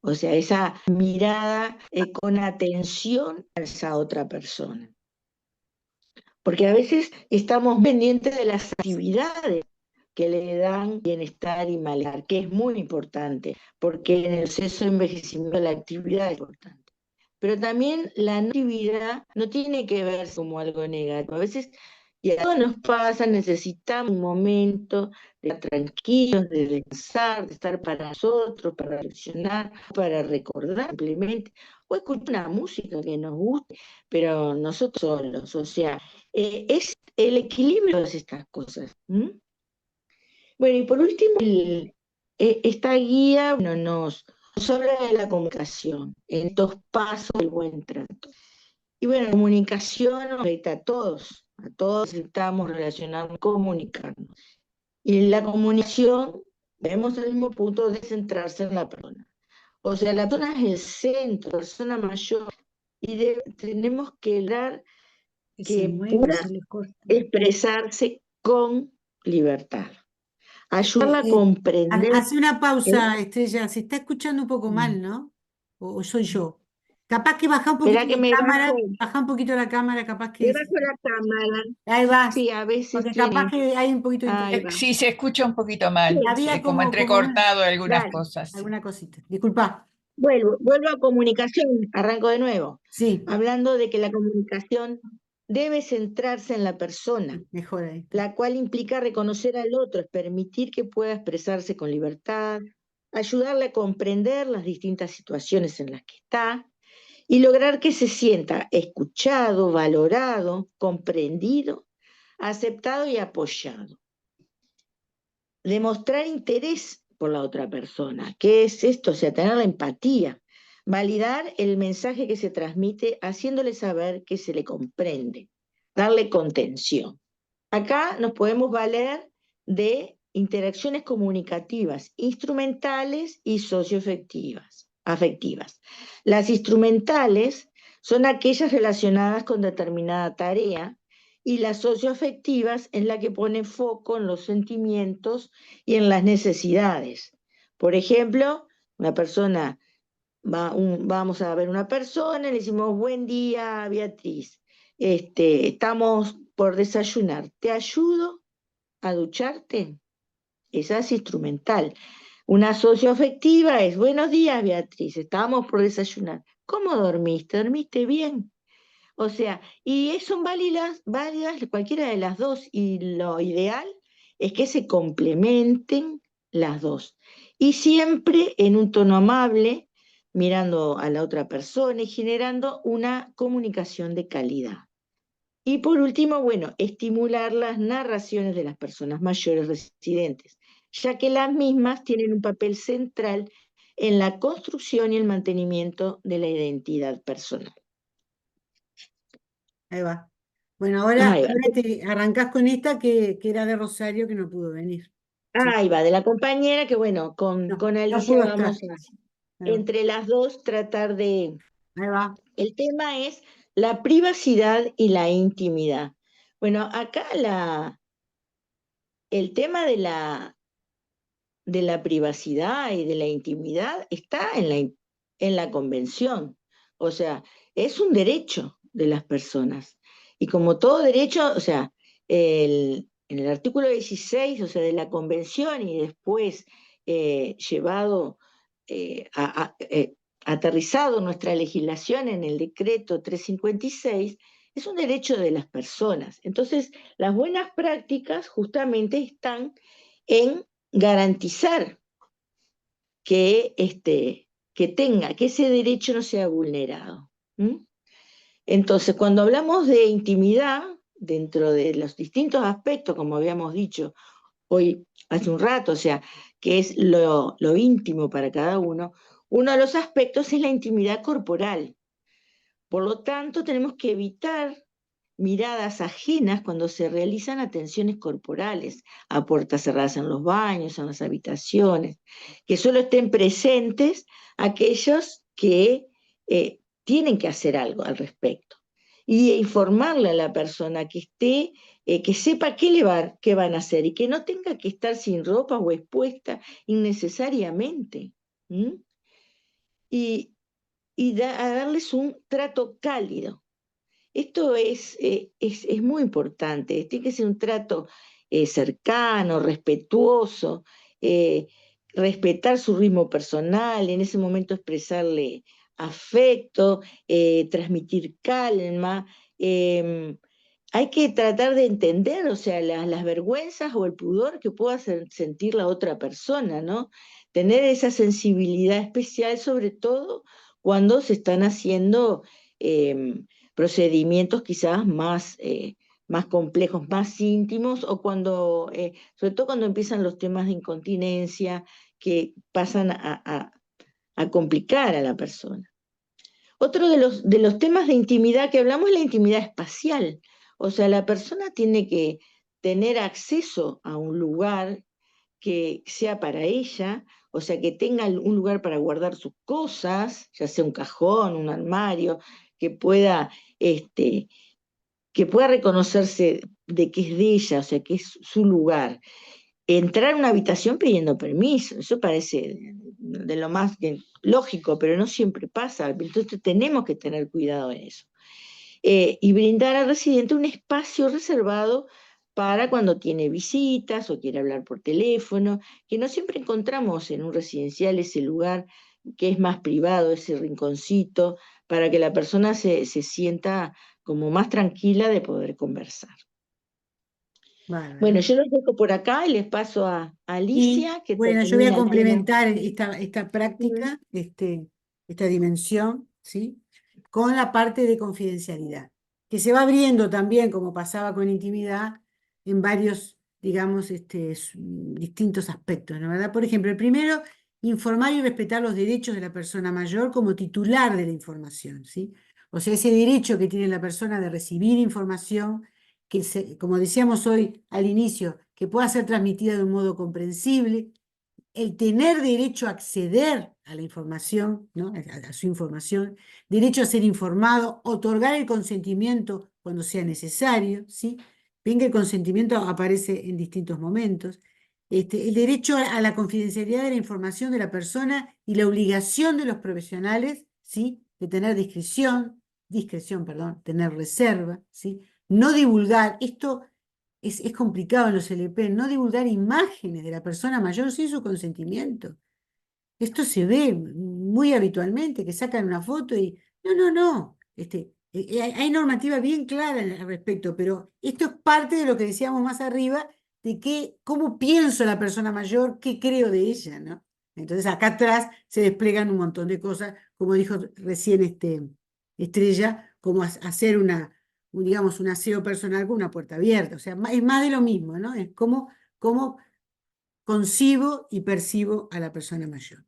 O sea, esa mirada con atención a esa otra persona. Porque a veces estamos pendientes de las actividades que le dan bienestar y malestar, que es muy importante, porque en el proceso de envejecimiento la actividad es importante. Pero también la no actividad no tiene que verse como algo negativo. A veces, y a todos nos pasa, necesitamos un momento de estar tranquilos, de descansar, de estar para nosotros, para reflexionar, para recordar simplemente, o escuchar una música que nos guste, pero nosotros solos. O sea, es el equilibrio de todas estas cosas. Bueno, y por último, esta guía nos habla de la comunicación, en estos pasos del buen trato. Y bueno, la comunicación nos afecta a todos necesitamos relacionarnos, comunicarnos. Y en la comunicación vemos el mismo punto de centrarse en la persona. O sea, la persona es el centro, la persona mayor, y tenemos que lograr que pueda expresarse con libertad. Ayudarla a comprender. Hace una pausa, Estrella. Se está escuchando un poco mal, ¿no? ¿O soy yo? Capaz que baja un poquito Espera que la me cámara, bajo. baja un poquito la cámara, capaz que... Me bajo la cámara. Ahí vas, Sí, a veces porque tiene. capaz que hay un poquito de Ahí va. Sí, se escucha un poquito mal, había como como entrecortado algunas Dale. cosas. Sí. alguna cosita. Disculpa. Vuelvo a comunicación, arranco de nuevo. Sí, Hablando de que la comunicación debe centrarse en la persona, mejor ahí. la cual implica reconocer al otro, es permitir que pueda expresarse con libertad, ayudarle a comprender las distintas situaciones en las que está y lograr que se sienta escuchado, valorado, comprendido, aceptado y apoyado. Demostrar interés por la otra persona. ¿Qué es esto? O sea, tener la empatía. Validar el mensaje que se transmite haciéndole saber que se le comprende. Darle contención. Acá nos podemos valer de interacciones comunicativas, instrumentales y socioafectivas. Las instrumentales son aquellas relacionadas con determinada tarea y las socioafectivas en la que pone foco en los sentimientos y en las necesidades. Por ejemplo, una persona, vamos a ver una persona y le decimos, buen día, Beatriz, estamos por desayunar, ¿te ayudo a ducharte? Esa es instrumental. Una socioafectiva es, buenos días, Beatriz, estábamos por desayunar. ¿Cómo dormiste? ¿Dormiste bien? O sea, y son válidas cualquiera de las dos, y lo ideal es que se complementen las dos. Y siempre en un tono amable, mirando a la otra persona y generando una comunicación de calidad. Y por último, bueno, estimular las narraciones de las personas mayores residentes, ya que las mismas tienen un papel central en la construcción y el mantenimiento de la identidad personal. Ahí va. Bueno, ahora, Ahí va. te arrancás con esta que era de Rosario, que no pudo venir. Ahí va, de la compañera que bueno, con No Alicia pudo estar. vamos a, entre las dos, tratar de... Ahí va. El tema es la privacidad y la intimidad. Bueno, acá el tema de la privacidad y de la intimidad está en la convención. O sea, es un derecho de las personas. Y como todo derecho, o sea, en el artículo 16, o sea, de la convención y después llevado, aterrizado nuestra legislación en el decreto 356, es un derecho de las personas. Entonces, las buenas prácticas justamente están en garantizar que, que ese derecho no sea vulnerado. ¿Mm? Entonces, cuando hablamos de intimidad, dentro de los distintos aspectos, como habíamos dicho hoy hace un rato, o sea, que es lo íntimo para cada uno de los aspectos es la intimidad corporal. Por lo tanto, tenemos que evitar miradas ajenas cuando se realizan atenciones corporales, a puertas cerradas en los baños, en las habitaciones, que solo estén presentes aquellos que tienen que hacer algo al respecto. Y informarle a la persona que esté, que sepa qué van a hacer y que no tenga que estar sin ropa o expuesta innecesariamente. ¿Mm? Y, a darles un trato cálido. Esto es muy importante, tiene que ser un trato cercano, respetuoso, eh, respetar su ritmo personal, en ese momento expresarle afecto, transmitir calma. Hay que tratar de entender, o sea, las vergüenzas o el pudor que pueda sentir la otra persona, ¿no? Tener esa sensibilidad especial, sobre todo cuando se están haciendo procedimientos quizás más complejos, más íntimos, o cuando, sobre todo cuando empiezan los temas de incontinencia que pasan a complicar a la persona. Otro de los temas de intimidad que hablamos es la intimidad espacial. O sea, la persona tiene que tener acceso a un lugar que sea para ella, o sea, que tenga un lugar para guardar sus cosas, ya sea un cajón, un armario, que pueda, que pueda reconocerse de que es de ella, o sea, que es su lugar. Entrar a una habitación pidiendo permiso, eso parece de lo más lógico, pero no siempre pasa, entonces tenemos que tener cuidado en eso. Y brindar al residente un espacio reservado para cuando tiene visitas o quiere hablar por teléfono, que no siempre encontramos en un residencial ese lugar que es más privado, ese rinconcito, para que la persona se sienta como más tranquila de poder conversar. Bárbaro. Bueno, yo los dejo por acá y les paso a Y Alicia, que bueno, yo voy a termina el tema. complementar esta práctica, esta dimensión, ¿sí? Con la parte de confidencialidad, que se va abriendo también, como pasaba con intimidad, en varios, digamos, distintos aspectos, ¿no? ¿Verdad? Por ejemplo, el primero, informar y respetar los derechos de la persona mayor como titular de la información, ¿sí? O sea, ese derecho que tiene la persona de recibir información, que como decíamos hoy al inicio, que pueda ser transmitida de un modo comprensible, el tener derecho a acceder a la información, ¿no? a su información, derecho a ser informado, otorgar el consentimiento cuando sea necesario, ¿sí? Bien que el consentimiento aparece en distintos momentos, el derecho a la confidencialidad de la información de la persona y la obligación de los profesionales, ¿sí? De tener discreción, tener reserva, ¿sí? No divulgar, esto es complicado en los LP, no divulgar imágenes de la persona mayor sin su consentimiento. Esto se ve muy habitualmente, que sacan una foto y no. Hay normativa bien clara al respecto, pero esto es parte de lo que decíamos más arriba, de cómo pienso la persona mayor, qué creo de ella, ¿no? Entonces acá atrás se desplegan un montón de cosas, como dijo recién Estrella, como hacer digamos, un aseo personal con una puerta abierta. O sea, es más de lo mismo, ¿no? Es cómo concibo y percibo a la persona mayor.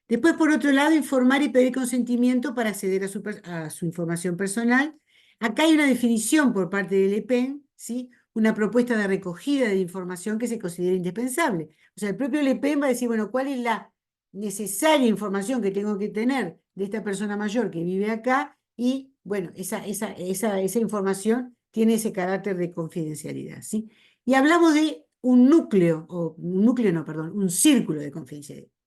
Después, por otro lado, informar y pedir consentimiento para acceder a su información personal. Acá hay una definición por parte del EPEN, ¿sí? Una propuesta de recogida de información que se considera indispensable. O sea, el propio EPEN va a decir, bueno, ¿cuál es la necesaria información que tengo que tener de esta persona mayor que vive acá? Y bueno, esa información tiene ese carácter de confidencialidad, ¿sí? Y hablamos de un núcleo, un círculo de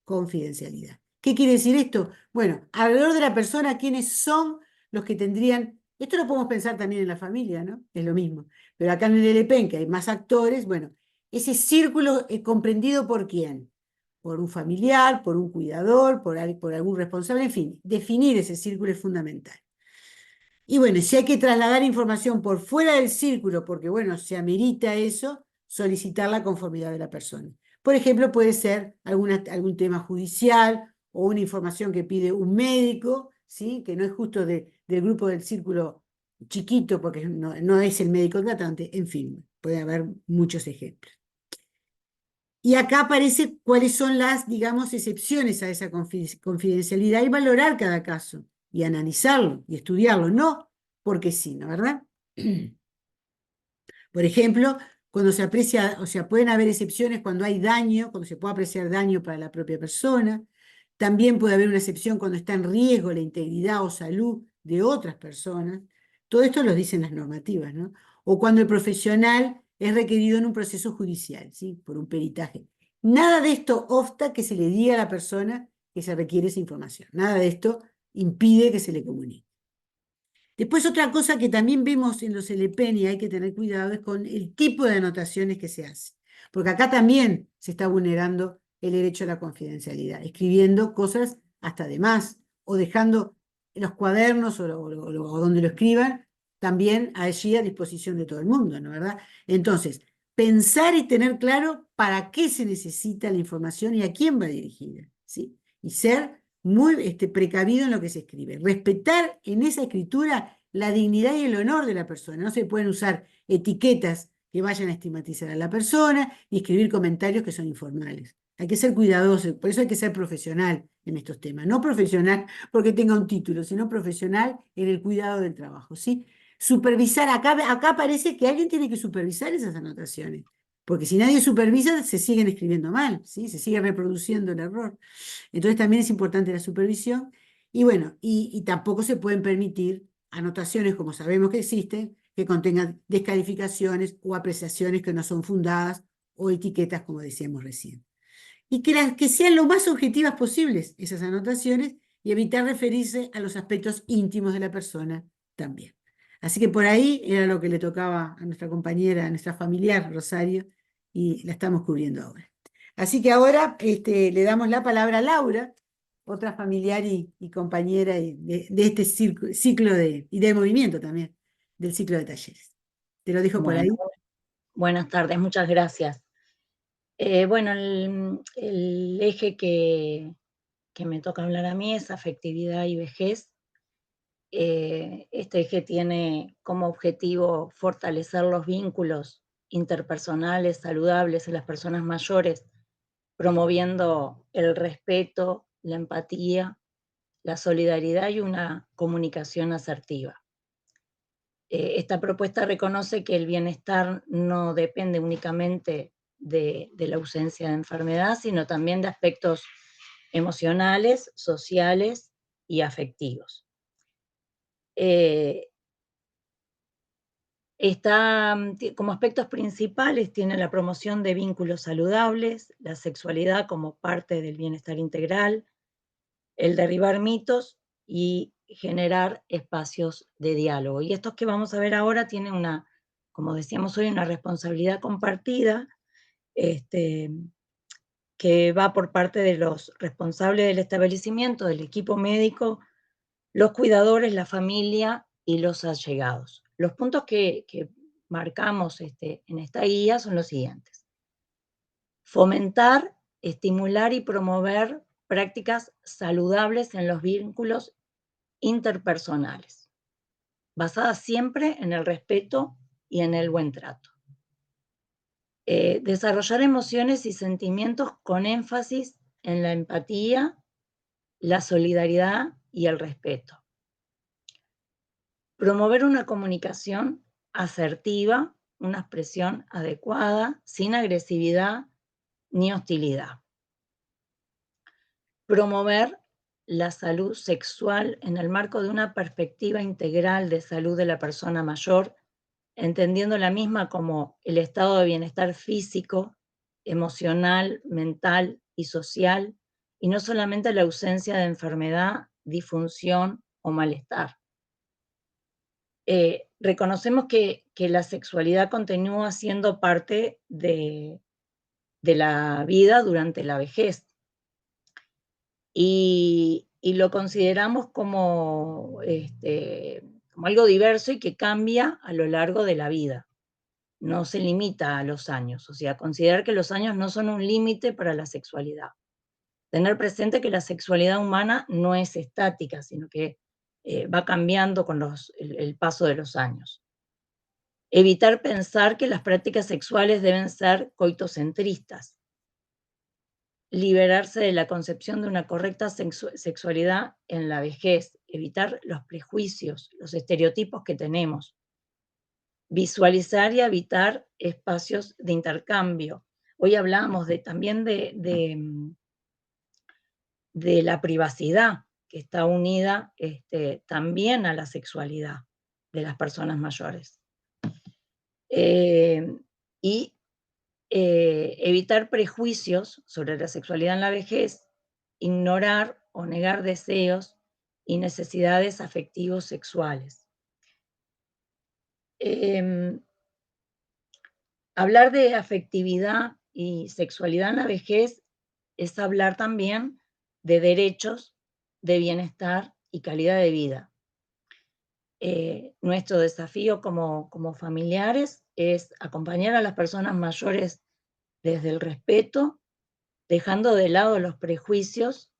confidencialidad. ¿Qué quiere decir esto? Bueno, alrededor de la persona, ¿quiénes son los que tendrían? Esto lo podemos pensar también en la familia, ¿no? Es lo mismo. Pero acá en el LPEN, que hay más actores, bueno, ese círculo es comprendido por quién. Por un familiar, por un cuidador, por algún responsable, en fin, definir ese círculo es fundamental. Y bueno, si hay que trasladar información por fuera del círculo, porque bueno, se amerita eso, solicitar la conformidad de la persona. Por ejemplo, puede ser algún tema judicial o una información que pide un médico, ¿sí? Que no es justo del grupo del círculo chiquito, porque no es el médico tratante, en fin, puede haber muchos ejemplos. Y acá aparece cuáles son las, digamos, excepciones a esa confidencialidad y valorar cada caso y analizarlo y estudiarlo, no porque sí, ¿no? ¿Verdad? Por ejemplo, cuando se aprecia, o sea, pueden haber excepciones cuando hay daño, cuando se puede apreciar daño para la propia persona. También puede haber una excepción cuando está en riesgo la integridad o salud de otras personas. Todo esto lo dicen las normativas, ¿no? O cuando el profesional es requerido en un proceso judicial, ¿sí? Por un peritaje. Nada de esto obsta que se le diga a la persona que se requiere esa información. Nada de esto impide que se le comunique. Después otra cosa que también vemos en los LPN y hay que tener cuidado es con el tipo de anotaciones que se hace. Porque acá también se está vulnerando el derecho a la confidencialidad, escribiendo cosas hasta de más, o dejando los cuadernos o donde lo escriban también allí a disposición de todo el mundo, ¿no? ¿Verdad? Entonces, pensar y tener claro para qué se necesita la información y a quién va dirigida, ¿sí? Y ser muy precavido en lo que se escribe. Respetar en esa escritura la dignidad y el honor de la persona. No se pueden usar etiquetas que vayan a estigmatizar a la persona y escribir comentarios que son informales. Hay que ser cuidadoso, por eso hay que ser profesional en estos temas. No profesional porque tenga un título, sino profesional en el cuidado del trabajo, ¿sí? Supervisar, acá parece que alguien tiene que supervisar esas anotaciones, porque si nadie supervisa se siguen escribiendo mal, ¿sí? Se sigue reproduciendo el error. Entonces también es importante la supervisión y bueno, y tampoco se pueden permitir anotaciones como sabemos que existen, que contengan descalificaciones o apreciaciones que no son fundadas o etiquetas como decíamos recién. Y que sean lo más objetivas posibles esas anotaciones y evitar referirse a los aspectos íntimos de la persona también. Así que por ahí era lo que le tocaba a nuestra compañera, a nuestra familiar Rosario, y la estamos cubriendo ahora. Así que ahora le damos la palabra a Laura, otra familiar y compañera de este ciclo y de movimiento también, del ciclo de talleres. Te lo dejo por ahí. Buenas tardes, muchas gracias. Bueno, el eje que me toca hablar a mí es afectividad y vejez. Este eje tiene como objetivo fortalecer los vínculos interpersonales saludables en las personas mayores, promoviendo el respeto, la empatía, la solidaridad y una comunicación asertiva. Esta propuesta reconoce que el bienestar no depende únicamente de la ausencia de enfermedad, sino también de aspectos emocionales, sociales y afectivos. Como aspectos principales tiene la promoción de vínculos saludables, la sexualidad como parte del bienestar integral, el derribar mitos y generar espacios de diálogo. Y estos que vamos a ver ahora tienen como decíamos hoy, una responsabilidad compartida, que va por parte de los responsables del establecimiento, del equipo médico, los cuidadores, la familia y los allegados. Los puntos que marcamos en esta guía son los siguientes: fomentar, estimular y promover prácticas saludables en los vínculos interpersonales, basadas siempre en el respeto y en el buen trato. Desarrollar emociones y sentimientos con énfasis en la empatía, la solidaridad y el respeto. Promover una comunicación asertiva, una expresión adecuada, sin agresividad ni hostilidad. Promover la salud sexual en el marco de una perspectiva integral de salud de la persona mayor, entendiendo la misma como el estado de bienestar físico, emocional, mental y social, y no solamente la ausencia de enfermedad, disfunción o malestar. Reconocemos que la sexualidad continúa siendo parte de la vida durante la vejez. Y lo consideramos como, como algo diverso y que cambia a lo largo de la vida. No se limita a los años, o sea, considerar que los años no son un límite para la sexualidad. Tener presente que la sexualidad humana no es estática, sino que va cambiando con el paso de los años. Evitar pensar que las prácticas sexuales deben ser coitocentristas. Liberarse de la concepción de una correcta sexualidad en la vejez, evitar los prejuicios, los estereotipos que tenemos, visualizar y habitar espacios de intercambio. Hoy hablamos también de la privacidad, que está unida también a la sexualidad de las personas mayores. Y evitar prejuicios sobre la sexualidad en la vejez, ignorar o negar deseos y necesidades afectivos sexuales. Hablar de afectividad y sexualidad en la vejez es hablar también de derechos, de bienestar y calidad de vida. Nuestro desafío como familiares es acompañar a las personas mayores desde el respeto, dejando de lado los prejuicios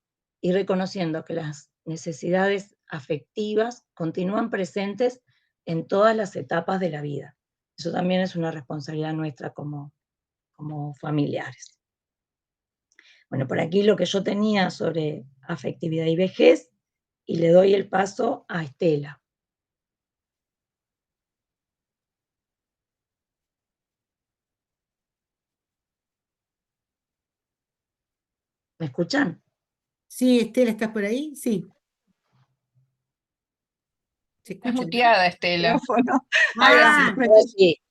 y reconociendo que las necesidades afectivas continúan presentes en todas las etapas de la vida. Eso también es una responsabilidad nuestra como familiares. Bueno, por aquí lo que yo tenía sobre afectividad y vejez, y le doy el paso a Estela. ¿Me escuchan? Sí, Estela, ¿estás por ahí? Sí. Se Estás escucha. muteada, Estela. Micrófono. Ah,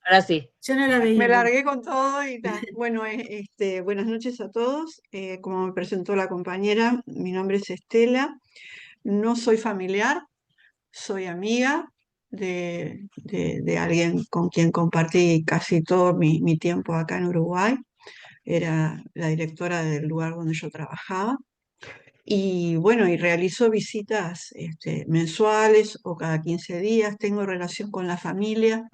Ahora sí. yo no la Me veía. largué con todo y tal. Bueno, buenas noches a todos. Como me presentó la compañera, mi nombre es Estela. No soy familiar, soy amiga de alguien con quien compartí casi todo mi tiempo acá en Uruguay. Era la directora del lugar donde yo trabajaba. Y bueno, y realizo visitas mensuales o cada 15 días. Tengo relación con la familia.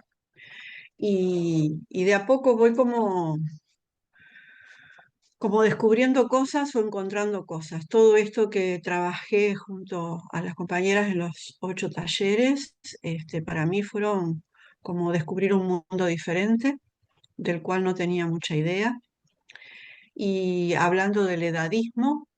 Y de a poco voy como descubriendo cosas o encontrando cosas. Todo esto que trabajé junto a las compañeras en los 8 talleres, para mí fueron como descubrir un mundo diferente, del cual no tenía mucha idea. Y hablando del edadismo,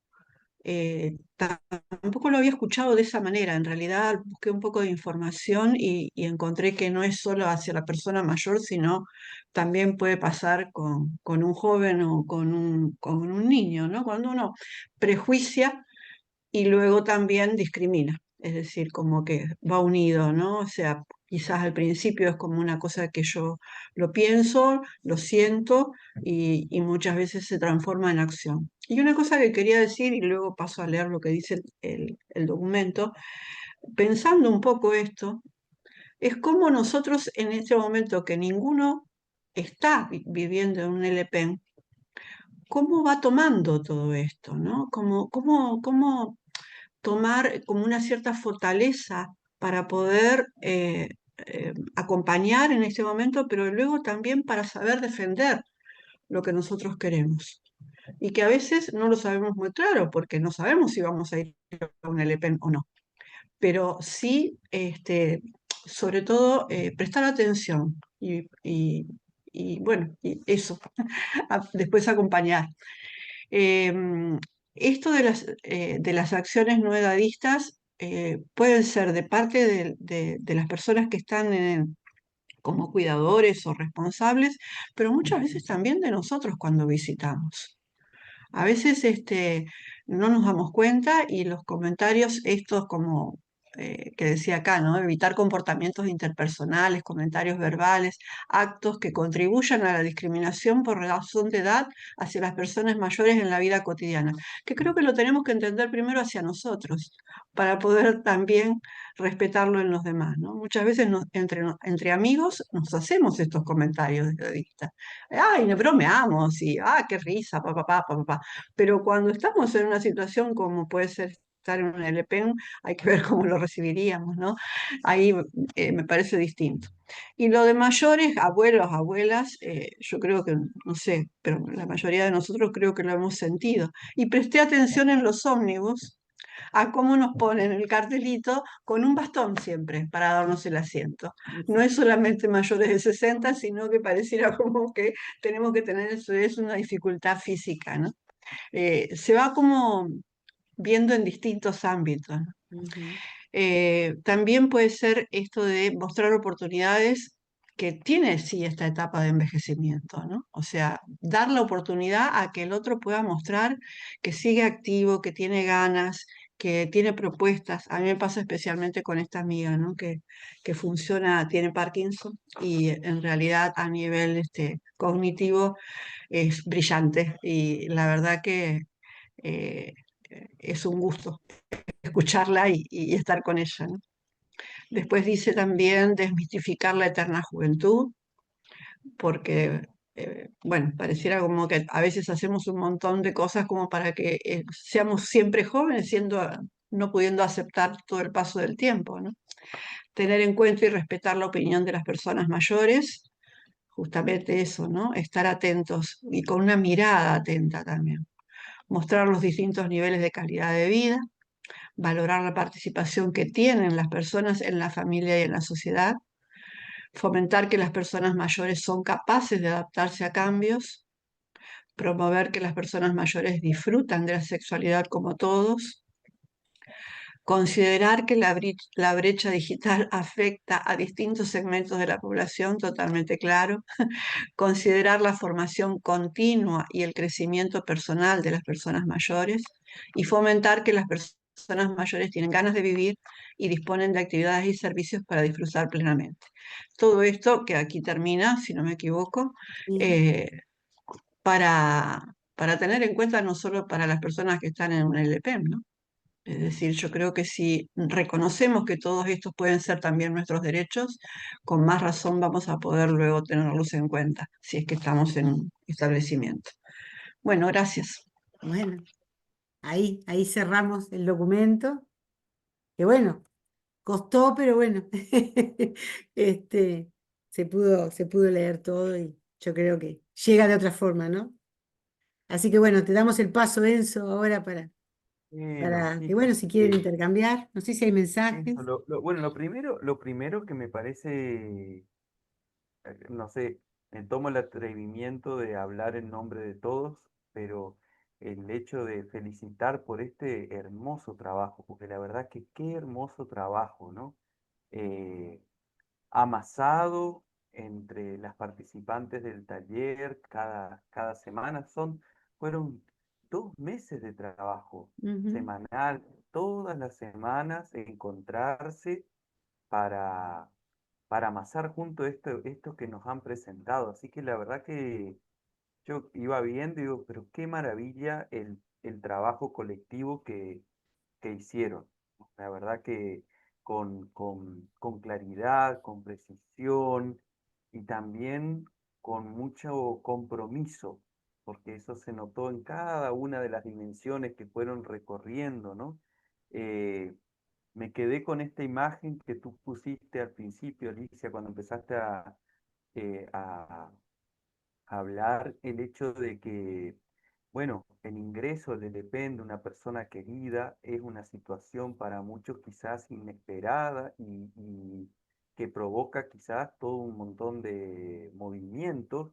tampoco lo había escuchado de esa manera. En realidad busqué un poco de información y encontré que no es solo hacia la persona mayor, sino también puede pasar con un joven o con un niño, ¿no? Cuando uno prejuicia y luego también discrimina, es decir, como que va unido, ¿no? O sea, quizás al principio es como una cosa que yo lo pienso, lo siento y muchas veces se transforma en acción. Y una cosa que quería decir, y luego paso a leer lo que dice el documento, pensando un poco esto, es cómo nosotros en este momento que ninguno está viviendo en un LPN, cómo va tomando todo esto, ¿no? Cómo tomar como una cierta fortaleza para poder acompañar en este momento, pero luego también para saber defender lo que nosotros queremos. Y que a veces no lo sabemos muy claro, porque no sabemos si vamos a ir a un LPN o no. Pero sí, sobre todo, prestar atención y bueno, y eso, después acompañar. Esto de las acciones no edadistas pueden ser de parte de las personas que están como cuidadores o responsables, pero muchas veces también de nosotros cuando visitamos. A veces no nos damos cuenta y los comentarios estos como que decía acá, ¿no? Evitar comportamientos interpersonales, comentarios verbales, actos que contribuyan a la discriminación por razón de edad hacia las personas mayores en la vida cotidiana, que creo que lo tenemos que entender primero hacia nosotros, para poder también respetarlo en los demás, ¿no? Muchas veces entre amigos nos hacemos estos comentarios de vista. Ay, no bromeamos y, qué risa, pa. Pero cuando estamos en una situación como puede ser estar en un LPN, hay que ver cómo lo recibiríamos, ¿no? Ahí me parece distinto. Y lo de mayores, abuelos, abuelas, yo creo que, no sé, pero la mayoría de nosotros creo que lo hemos sentido. Y presté atención en los ómnibus a cómo nos ponen el cartelito con un bastón siempre para darnos el asiento. No es solamente mayores de 60, sino que pareciera como que tenemos que tener eso, es una dificultad física, ¿no? Se va como viendo en distintos ámbitos, ¿no? Ujú. También puede ser esto de mostrar oportunidades que tiene sí esta etapa de envejecimiento, ¿no? O sea, dar la oportunidad a que el otro pueda mostrar que sigue activo, que tiene ganas, que tiene propuestas. A mí me pasa especialmente con esta amiga, ¿no? Que funciona, tiene Parkinson y en realidad a nivel cognitivo es brillante y la verdad que eh, es un gusto escucharla y estar con ella, ¿no? Después dice también desmistificar la eterna juventud, porque, bueno, pareciera como que a veces hacemos un montón de cosas como para que seamos siempre jóvenes, no pudiendo aceptar todo el paso del tiempo, ¿no? Tener en cuenta y respetar la opinión de las personas mayores, justamente eso, ¿no? Estar atentos y con una mirada atenta también. Mostrar los distintos niveles de calidad de vida, valorar la participación que tienen las personas en la familia y en la sociedad, fomentar que las personas mayores son capaces de adaptarse a cambios, promover que las personas mayores disfrutan de la sexualidad como todos, considerar que la brecha digital afecta a distintos segmentos de la población, totalmente claro, considerar la formación continua y el crecimiento personal de las personas mayores y fomentar que las personas mayores tienen ganas de vivir y disponen de actividades y servicios para disfrutar plenamente. Todo esto, que aquí termina, si no me equivoco, Sí. eh, para tener en cuenta no solo para las personas que están en un LPM, ¿no? Es decir, yo creo que si reconocemos que todos estos pueden ser también nuestros derechos, con más razón vamos a poder luego tenerlos en cuenta, si es que estamos en un establecimiento. Bueno, gracias. Bueno, ahí cerramos el documento, que bueno, costó, pero bueno, este, se pudo leer todo y yo creo que llega de otra forma, ¿no? Así que bueno, te damos el paso, Enzo, ahora Bueno, para que, sí, bueno, si quieren intercambiar, no sé si hay mensajes. eso, bueno, lo primero que me parece, no sé, me tomo el atrevimiento de hablar en nombre de todos, pero el hecho de felicitar por este hermoso trabajo, porque la verdad que qué hermoso trabajo, ¿no? Eh, Amasado entre las participantes del taller cada semana. Fueron 2 meses de trabajo Ujú. semanal, todas las semanas encontrarse para, para amasar junto esto que nos han presentado. Así que la verdad que yo iba viendo y digo, pero qué maravilla el trabajo colectivo que hicieron. La verdad que con claridad, con precisión y también con mucho compromiso, porque eso se notó en cada una de las dimensiones que fueron recorriendo, ¿no? Eh, Me quedé con esta imagen que tú pusiste al principio, Alicia, cuando empezaste a hablar el hecho de que, bueno, el ingreso le depende de una persona querida, es una situación para muchos quizás inesperada y que provoca quizás todo un montón de movimientos.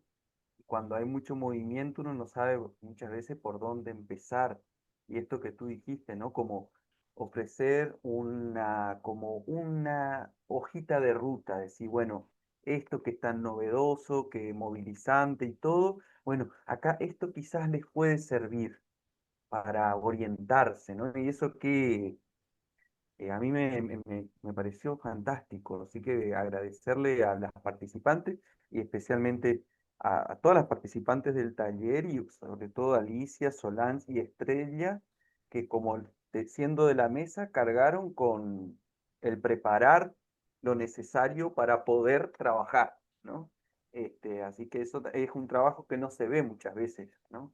Cuando hay mucho movimiento uno no sabe muchas veces por dónde empezar. Y esto que tú dijiste, ¿no? Como ofrecer como una hojita de ruta, decir, bueno, esto que es tan novedoso, que movilizante y todo, bueno, acá esto quizás les puede servir. para orientarse, ¿no? Y eso que a mí me pareció fantástico, así que agradecerle a las participantes y especialmente a todas las participantes del taller y sobre todo a Alicia, Solange y Estrella, que como siendo de la mesa cargaron con el preparar lo necesario para poder trabajar, ¿no? Así que eso es un trabajo que no se ve muchas veces, ¿no?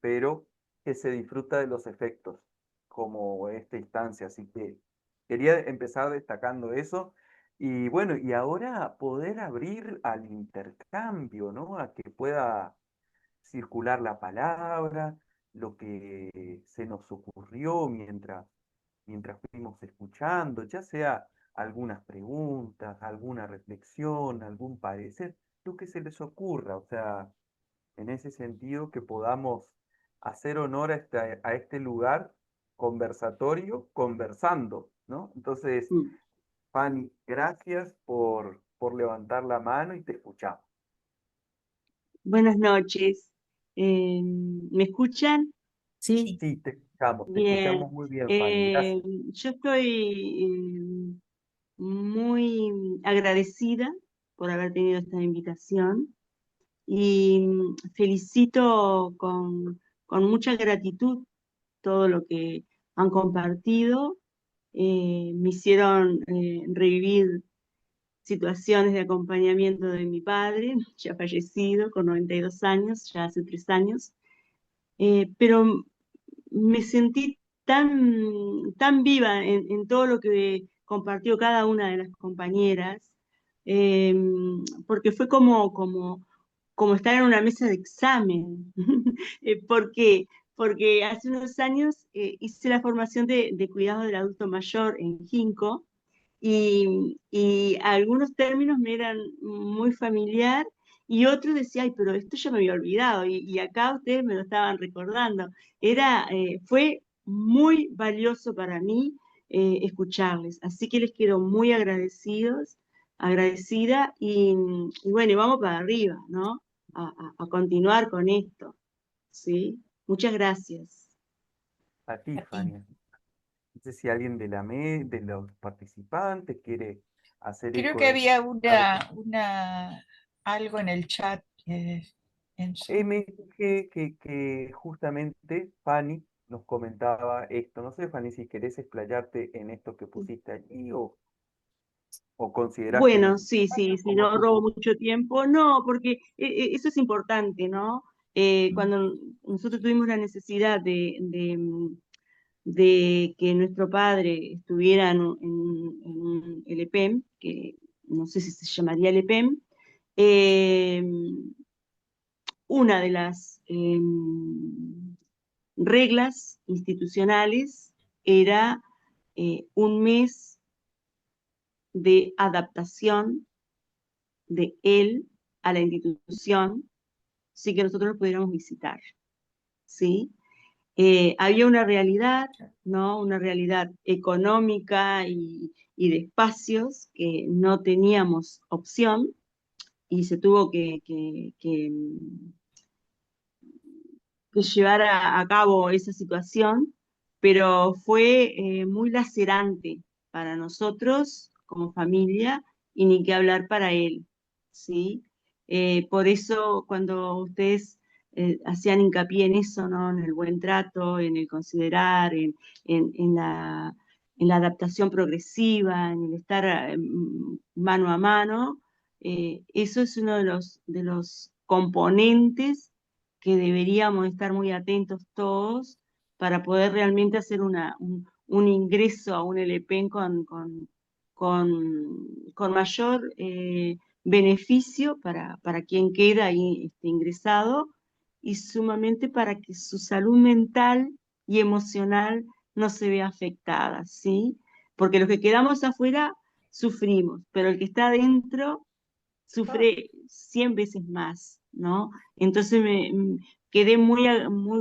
Pero que se disfruta de los efectos, como esta instancia. Así que quería empezar destacando eso. Y bueno, y ahora poder abrir al intercambio, ¿no? A que pueda circular la palabra, lo que se nos ocurrió mientras fuimos escuchando, ya sea algunas preguntas, alguna reflexión, algún parecer, lo que se les ocurra. O sea, en ese sentido, que podamos hacer honor a este lugar conversatorio, conversando, ¿no? Entonces, Mm. Fanny, gracias por levantar la mano y te escuchamos. Buenas noches. ¿Me escuchan? Sí, Sí, te Bien. escuchamos muy bien, Fanny, gracias. Yo estoy muy agradecida por haber tenido esta invitación y felicito con mucha gratitud todo lo que han compartido. Me hicieron revivir situaciones de acompañamiento de mi padre, ya fallecido, con 92 años, ya hace 3 años, pero me sentí tan viva en todo lo que compartió cada una de las compañeras, eh, porque fue como estar en una mesa de examen. ¿Por qué? Porque hace unos años hice la formación de cuidado del adulto mayor en Ginkgo, y algunos términos me eran muy familiar y otros decía, ay, pero esto ya me había olvidado y acá ustedes me lo estaban recordando. Fue muy valioso para mí escucharles, así que les quiero muy agradecida y bueno, y vamos para arriba, ¿no? A continuar con esto, ¿sí? Muchas gracias. A ti, A ti. Fanny. No sé si alguien de los participantes quiere hacer Creo eco que de había algo. algo en el chat, Enzo. Me dije que justamente Fanny nos comentaba esto. No sé, Fanny, si querés explayarte en esto que pusiste allí o considerás que no Bueno, es sí, necesario, no como tú robo gustes. mucho tiempo, no, porque eso es importante, ¿no? Cuando nosotros tuvimos la necesidad de que nuestro padre estuviera en un LPM, que no sé si se llamaría LPM, eh, una de las reglas institucionales era un mes de adaptación de él a la institución, sí que nosotros lo pudiéramos visitar, ¿sí? Había una realidad, ¿no? Una realidad económica y de espacios que no teníamos opción y se tuvo que llevar a cabo esa situación, pero fue muy lacerante para nosotros como familia y ni qué hablar para él, ¿sí? Por eso cuando ustedes hacían hincapié en eso, ¿no? En el buen trato, en el considerar, en, en la, en la adaptación progresiva, en el estar mano a mano, eso es uno de los componentes que deberíamos estar muy atentos todos para poder realmente hacer un ingreso a un LPN con mayor beneficio para quien queda ahí ingresado y sumamente para que su salud mental y emocional no se vea afectada, ¿sí? Porque los que quedamos afuera sufrimos, pero el que está adentro sufre 100 veces más, ¿no? Entonces quedé muy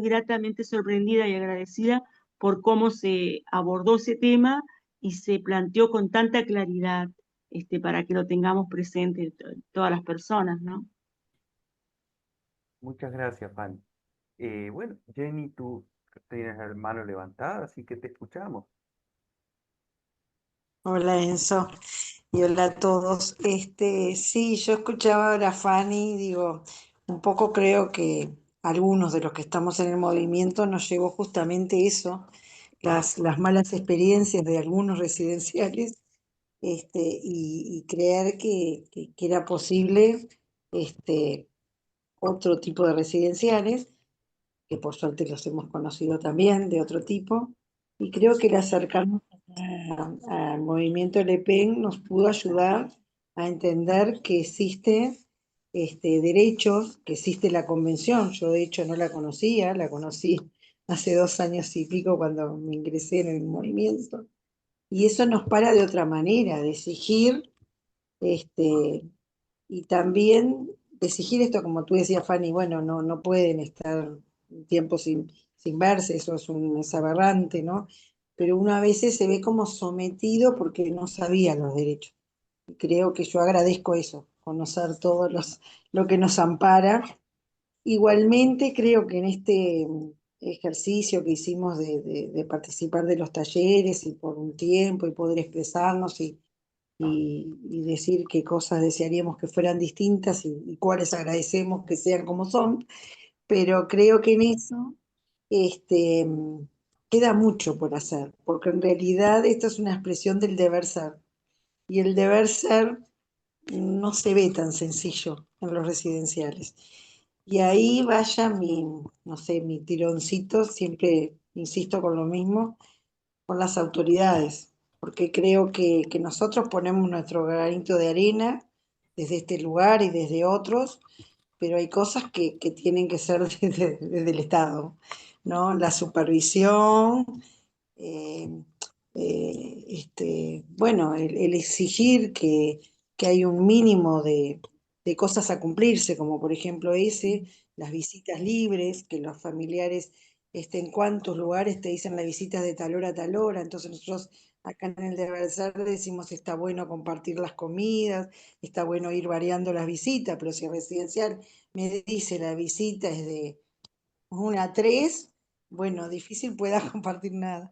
gratamente sorprendida y agradecida por cómo se abordó ese tema y se planteó con tanta claridad para que lo tengamos presente todas las personas, ¿no? Muchas gracias, Fanny. Bueno, Jenny, tienes la mano levantada, así que te escuchamos. Hola Enzo y hola a todos. Sí, yo escuchaba ahora a Fanny, digo, un poco creo que algunos de los que estamos en el movimiento nos llevó justamente eso, las malas experiencias de algunos residenciales, y creer que era posible este, otro tipo de residenciales, que por suerte los hemos conocido también de otro tipo, y creo que el acercarnos al movimiento Le Pen nos pudo ayudar a entender que existe derechos, que existe la convención. Yo de hecho no la conocía, la conocí hace 2 años y pico cuando me ingresé en el movimiento, y eso nos para de otra manera, de exigir este, y también exigir esto, como tú decías, Fanny, bueno, no pueden estar un tiempo sin verse, eso es aberrante, ¿no? Pero uno a veces se ve como sometido porque no sabía los derechos. Y creo que yo agradezco eso, conocer lo que nos ampara. Igualmente creo que en este ejercicio que hicimos de participar de los talleres y por un tiempo y poder expresarnos y decir qué cosas desearíamos que fueran distintas y cuáles agradecemos que sean como son, pero creo que en eso este, queda mucho por hacer, porque en realidad esta es una expresión del deber ser, y el deber ser no se ve tan sencillo en los residenciales. Y ahí vaya no sé, mi tironcito, siempre insisto con lo mismo, con las autoridades, porque creo que nosotros ponemos nuestro granito de arena desde este lugar y desde otros, pero hay cosas que tienen que ser desde el Estado, ¿no? La supervisión, eh, bueno, el exigir que hay un mínimo de cosas a cumplirse, como por ejemplo las visitas libres, que los familiares en cuántos lugares te dicen la visita de tal hora a tal hora, entonces nosotros acá en el deber ser decimos está bueno compartir las comidas, está bueno ir variando las visitas, pero si el residencial me dice la visita es de 1 a 3, bueno, difícil pueda compartir nada.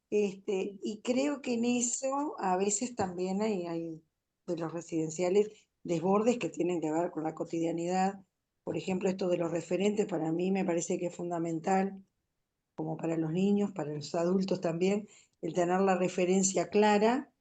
Y creo que en eso a veces también hay de los residenciales desbordes que tienen que ver con la cotidianidad. Por ejemplo, esto de los referentes para mí me parece que es fundamental, como para los niños, para los adultos también, el tener la referencia clara,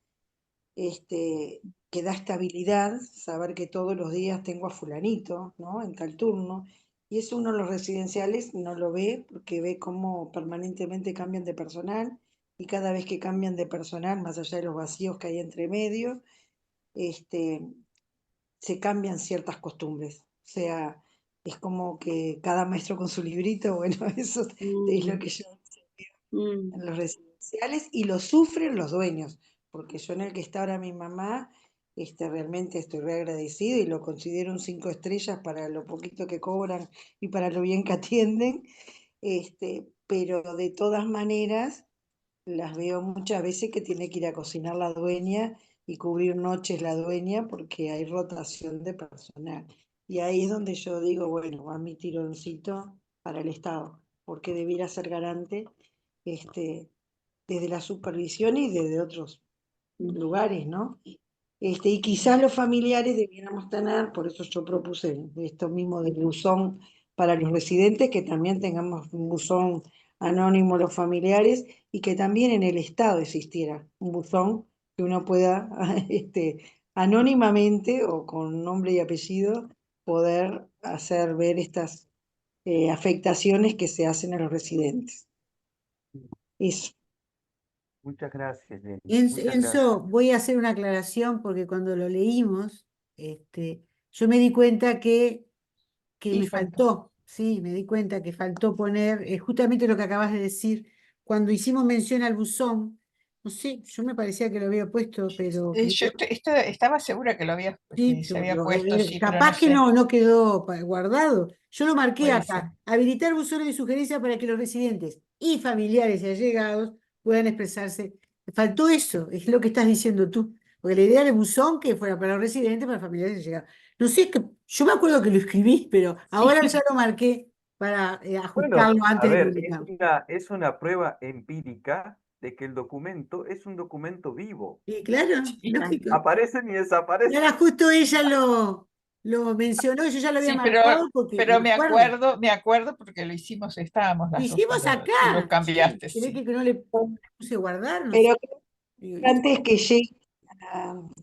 que da estabilidad, saber que todos los días tengo a fulanito, ¿no? En tal turno. Y eso uno en los residenciales no lo ve porque ve cómo permanentemente cambian de personal, y cada vez que cambian de personal, más allá de los vacíos que hay entre medio, este, se cambian ciertas costumbres. O sea, es como que cada maestro con su librito, bueno, eso es lo que yo en los residenciales, y lo sufren los dueños, porque yo en el que está ahora mi mamá, realmente estoy re agradecido y lo considero un 5 estrellas para lo poquito que cobran y para lo bien que atienden, pero de todas maneras las veo muchas veces que tiene que ir a cocinar la dueña y cubrir noches la dueña porque hay rotación de personal. Y ahí es donde yo digo, bueno, va mi tironcito para el Estado, porque debiera ser garante este, desde la supervisión y desde otros lugares, ¿no? Y quizás los familiares debiéramos tener, por eso yo propuse esto mismo del buzón para los residentes, que también tengamos un buzón anónimo los familiares, y que también en el Estado existiera un buzón que uno pueda anónimamente o con nombre y apellido poder hacer ver estas afectaciones que se hacen a los residentes. Eso. Muchas gracias, Jenny. Muchas Enzo, gracias. voy a hacer una aclaración porque cuando lo leímos, yo me di cuenta que Y me faltó. faltó, sí, me di cuenta que faltó poner justamente lo que acabas de decir. Cuando hicimos mención al buzón, no sé, yo me parecía que lo había puesto, pero Yo estaba segura que sí, que se había puesto, sí, pero no capaz que sé. no quedó guardado. Yo lo marqué Puede ser. acá. Habilitar buzones de sugerencia para que los residentes y familiares y allegados puedan expresarse. Faltó eso, es lo que estás diciendo tú. Porque la idea del buzón que fuera para los residentes, para familiares y allegados. No sé, yo me acuerdo que lo escribí, pero ahora Sí, ya lo marqué. para Bueno, ajustarlo a antes de ver, publicarlo. es una prueba empírica de que el documento es un documento vivo. Y claro, lógico. Aparecen y Y ahora desaparecen. justo ella lo mencionó, yo ya lo había Sí, marcado porque pero me acuerdo. me acuerdo porque lo hicimos, estábamos Lo las dos hicimos cuando tú lo acá, sí. cambiaste, ¿Cree sí. que no le puse guardar? No sé. Pero antes que llegue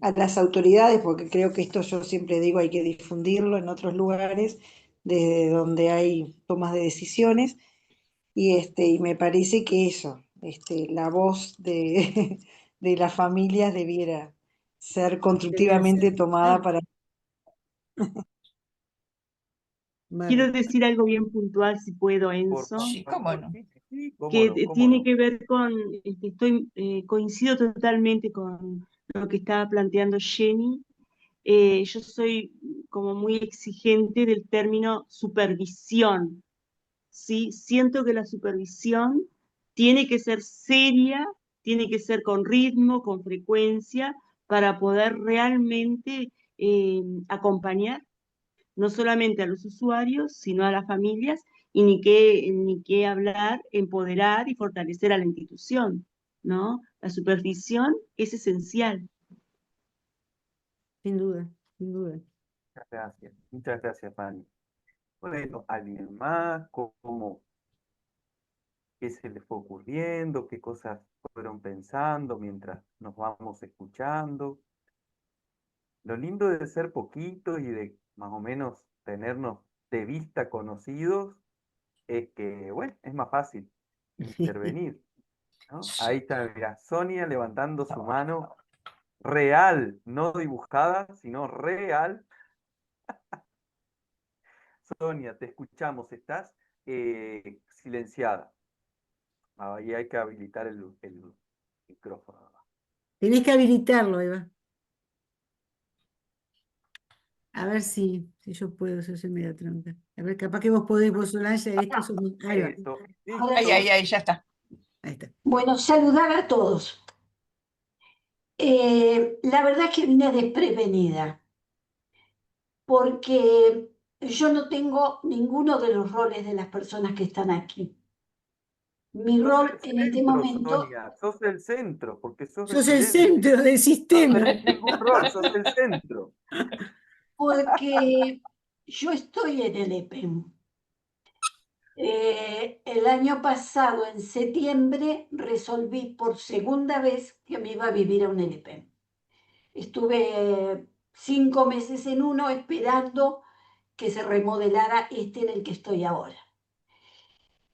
a las autoridades, porque creo que esto yo siempre digo hay que difundirlo en otros lugares desde donde hay tomas de decisiones, y me parece que eso, la voz de, de las familias debiera ser Debía constructivamente ser. tomada para... Quiero Bárbaro. decir algo bien puntual, si puedo, Por Enzo, Sí, cómo favor, no. sí, sí, sí, cómo que no, cómo tiene no. que ver con, coincido totalmente con lo que estaba planteando Jenny. Yo soy como muy exigente del término supervisión, ¿sí? Siento que la supervisión tiene que ser seria, tiene que ser con ritmo, con frecuencia, para poder realmente acompañar no solamente a los usuarios, sino a las familias, y ni qué hablar, empoderar y fortalecer a la institución, ¿no? La supervisión es esencial. Sin duda, sin duda. Muchas gracias, Fanny. Bueno, ¿alguien más? ¿Cómo, qué se les fue ocurriendo? ¿Qué cosas fueron pensando mientras nos vamos escuchando? Lo lindo de ser poquitos y de más o menos tenernos de vista conocidos es que, bueno, es más fácil intervenir, ¿no? Ahí está, mira, Sonia levantando su mano real, no dibujada, sino real. Sonia, te escuchamos, estás silenciada. Ahí hay que habilitar el micrófono. Tenés que habilitarlo, Eva. A ver si yo puedo, yo soy media tronca. A ver, capaz que vos podés, vos Solange, esto somos. Ahí va. Eso, Ahora Ahí, sí. listo. ya está. Ahí está. Bueno, saludar a todos. La verdad es que vine desprevenida, porque yo no tengo ninguno de los roles de las personas que están aquí. Mi Sos rol el en este centro, momento, Sonia, sos el centro, porque sos Sos el residente. centro del No sistema. tenés ningún rol, sos el centro. porque yo estoy en el EPEM. El año pasado, en septiembre, resolví por segunda vez que me iba a vivir a un LPEM. Estuve 5 meses en uno esperando que se remodelara este en el que estoy ahora.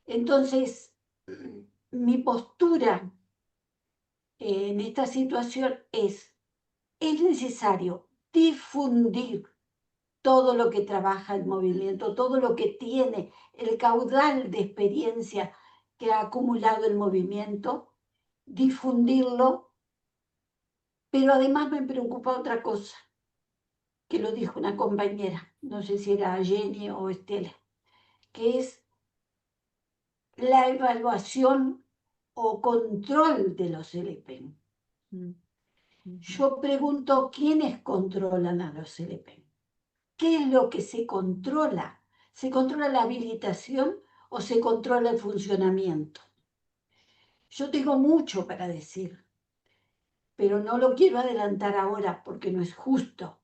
Entonces, mi postura en esta situación es necesario difundir todo lo que trabaja el movimiento, todo lo que tiene el caudal de experiencia que ha acumulado el movimiento, difundirlo, pero además me preocupa otra cosa, que lo dijo una compañera, no sé si era Jenny o Estela, que es la evaluación o control de los LP. Yo pregunto, ¿quiénes controlan a los LP? ¿Qué es lo que se controla? ¿Se controla la habilitación o se controla el funcionamiento? Yo tengo mucho para decir, pero no lo quiero adelantar ahora porque no es justo.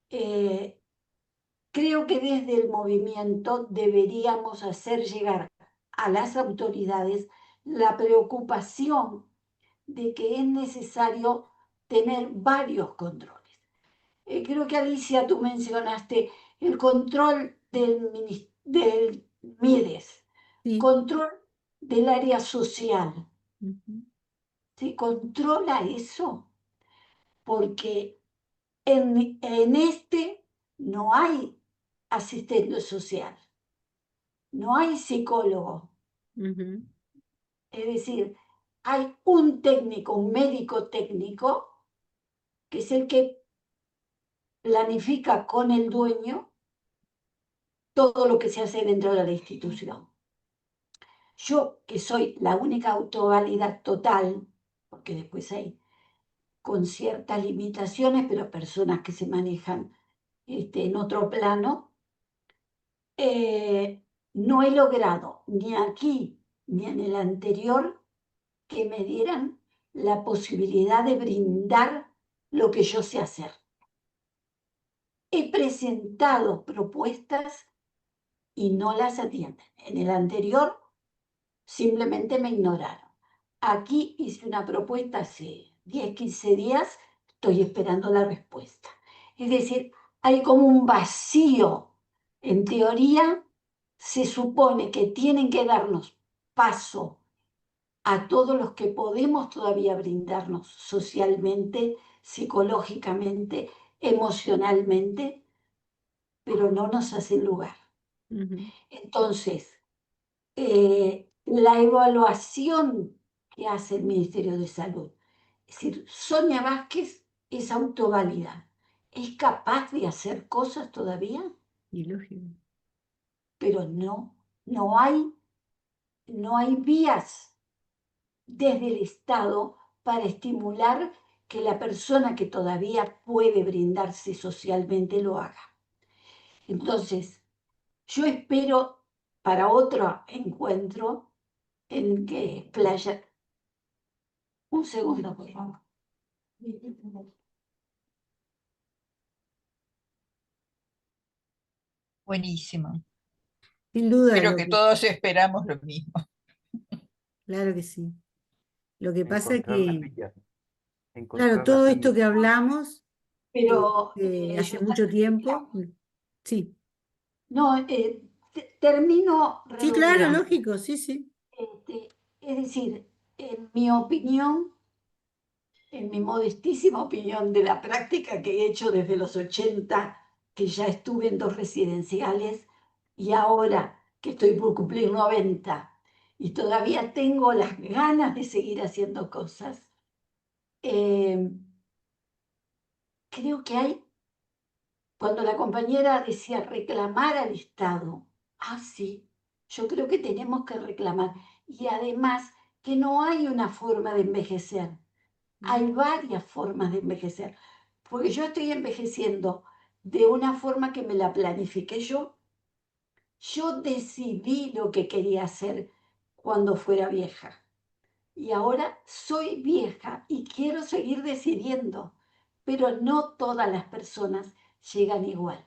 Creo que desde el movimiento deberíamos hacer llegar a las autoridades la preocupación de que es necesario tener varios controles. Creo que Alicia, tú mencionaste el control del MIDES, Sí. control del área social. ¿Se controla eso? Porque en este no hay asistente social, no hay psicólogo. Es decir, hay un técnico, un médico técnico, que es el que planifica con el dueño todo lo que se hace dentro de la institución. Yo, que soy la única autoválida total, porque después hay con ciertas limitaciones, pero personas que se manejan en otro plano, no he logrado ni aquí ni en el anterior que me dieran la posibilidad de brindar lo que yo sé hacer. He presentado propuestas y no las atienden. En el anterior simplemente me ignoraron. Aquí hice una propuesta hace 10, 15 días, estoy esperando la respuesta. Es decir, hay como un vacío. En teoría, se supone que tienen que darnos paso a todos los que podemos todavía brindarnos socialmente, psicológicamente, emocionalmente, pero no nos hacen lugar. Ujú. Entonces, la evaluación que hace el Ministerio de Salud, es decir, Sonia Vázquez es autoválida, es capaz de hacer cosas todavía, Y lógico. pero no hay vías desde el Estado para estimular que la persona que todavía puede brindarse socialmente lo haga. Entonces, yo espero para otro encuentro en que Playa... Un segundo, por favor. Buenísimo. Sin duda, Creo que todos esperamos lo mismo. claro que sí. Lo que pasa Encontrar las que, vías. claro, Encontrar todo las esto vías. que hablamos Pero hace yo mucho tiempo, sí. no, termino Sí, claro, redondeando. lógico, sí, sí. Es decir, en mi opinión, en mi modestísima opinión de la práctica que he hecho desde los 80, que ya estuve en 2 residenciales, y ahora que estoy por cumplir 90, y todavía tengo las ganas de seguir haciendo cosas, creo que hay, cuando la compañera decía reclamar al Estado, sí, yo creo que tenemos que reclamar. Y además que no hay una forma de envejecer, hay varias formas de envejecer, porque yo estoy envejeciendo de una forma que me la planifiqué yo. Yo decidí lo que quería hacer cuando fuera vieja. Y ahora soy vieja y quiero seguir decidiendo, pero no todas las personas llegan igual.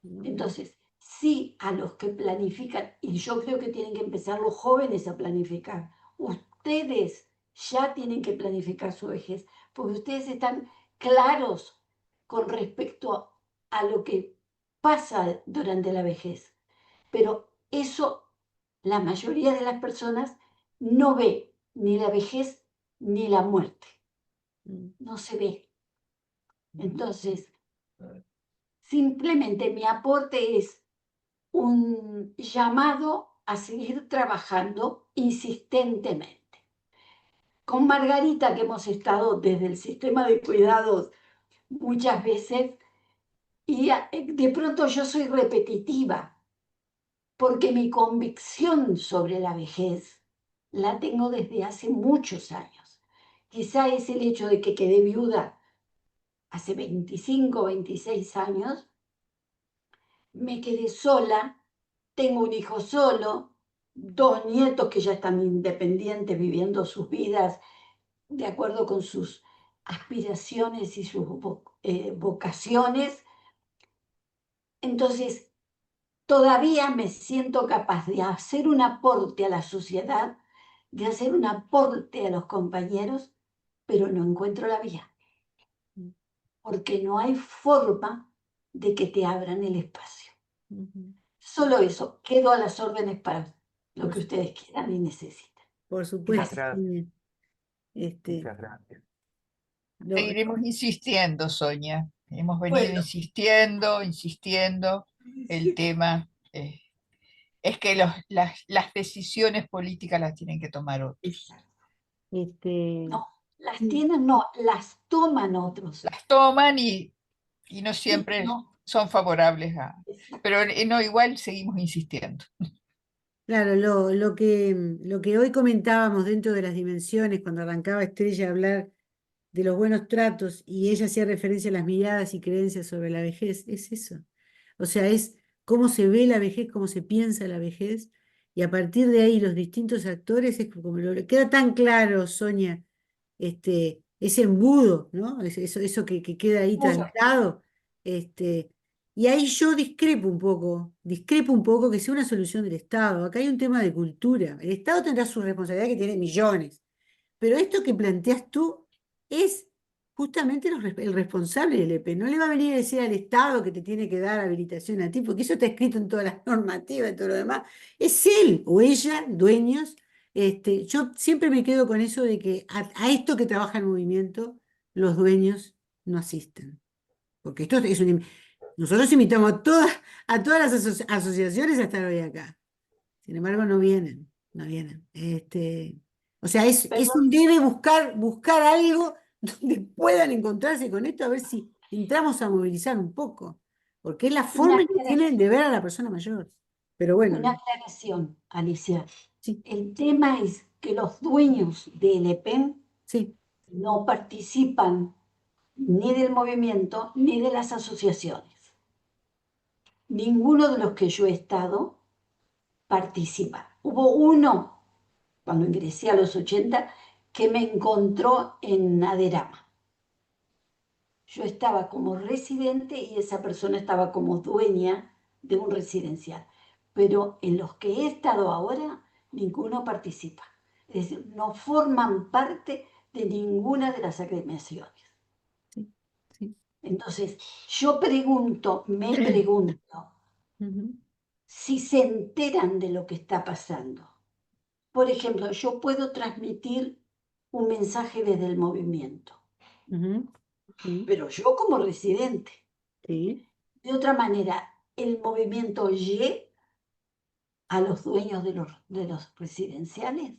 Entonces, sí a los que planifican, y yo creo que tienen que empezar los jóvenes a planificar. Ustedes ya tienen que planificar su vejez, porque ustedes están claros con respecto a lo que pasa durante la vejez. Pero eso, la mayoría de las personas no ve ni la vejez ni la muerte. No se ve. Entonces, simplemente mi aporte es un llamado a seguir trabajando insistentemente. Con Margarita, que hemos estado desde el sistema de cuidados muchas veces, y de pronto yo soy repetitiva, porque mi convicción sobre la vejez la tengo desde hace muchos años. Quizá es el hecho de que quedé viuda hace 25, 26 años, me quedé sola, tengo un hijo solo, 2 nietos que ya están independientes viviendo sus vidas de acuerdo con sus aspiraciones y sus vocaciones. Entonces, todavía me siento capaz de hacer un aporte a la sociedad, de hacer un aporte a los compañeros, pero no encuentro la vía, porque no hay forma de que te abran el espacio. Solo eso, quedo a las órdenes para lo que ustedes quieran y necesiten. Por supuesto. Gracias. Este, Muchas gracias. Seguiremos insistiendo, Sonia. Hemos venido Bueno. insistiendo. El tema es que las decisiones políticas las tienen que tomar otros. No, las toman otros. Las toman y no siempre son favorables a... Pero no, igual seguimos insistiendo. claro, lo que hoy comentábamos dentro de las dimensiones, cuando arrancaba Estrella a hablar de los buenos tratos y ella hacía referencia a las miradas y creencias sobre la vejez, es eso. O sea, es cómo se ve la vejez, cómo se piensa la vejez, y a partir de ahí los distintos actores, es como queda tan claro, Sonia, ese embudo, ¿no? Eso que queda ahí Mucho. trancado. Y ahí yo discrepo un poco que sea una solución del Estado. Acá hay un tema de cultura. El Estado tendrá su responsabilidad, que tiene millones, pero esto que planteas tú es justamente el responsable del EP. No le va a venir a decir al Estado que te tiene que dar habilitación a ti, porque eso está escrito en todas las normativas y todo lo demás. Es él o ella, dueños. Yo siempre me quedo con eso de que a esto que trabaja el movimiento, los dueños no asisten. Porque esto es nosotros invitamos a todas las asociaciones a estar hoy acá. Sin embargo, no vienen, no vienen. O sea, es Perdón, un debe buscar algo donde puedan encontrarse con esto, a ver si entramos a movilizar un poco, porque es la una forma que tienen aclaración, de ver a la persona mayor. Pero una bueno, aclaración, Alicia. sí, El tema es que los dueños del EPEM sí. no participan ni del movimiento ni de las asociaciones. Ninguno de los que yo he estado participa. Hubo uno, cuando ingresé a los 80, que me encontró en Aderama. Yo estaba como residente y esa persona estaba como dueña de un residencial. Pero en los que he estado ahora, ninguno participa. Es decir, no forman parte de ninguna de las agremiaciones. Sí, sí. Entonces, me pregunto, Ujú, si se enteran de lo que está pasando. Por ejemplo, yo puedo transmitir un mensaje desde el movimiento, ujú, sí, pero yo como residente. sí. De otra manera, el movimiento llega a los dueños de los residenciales.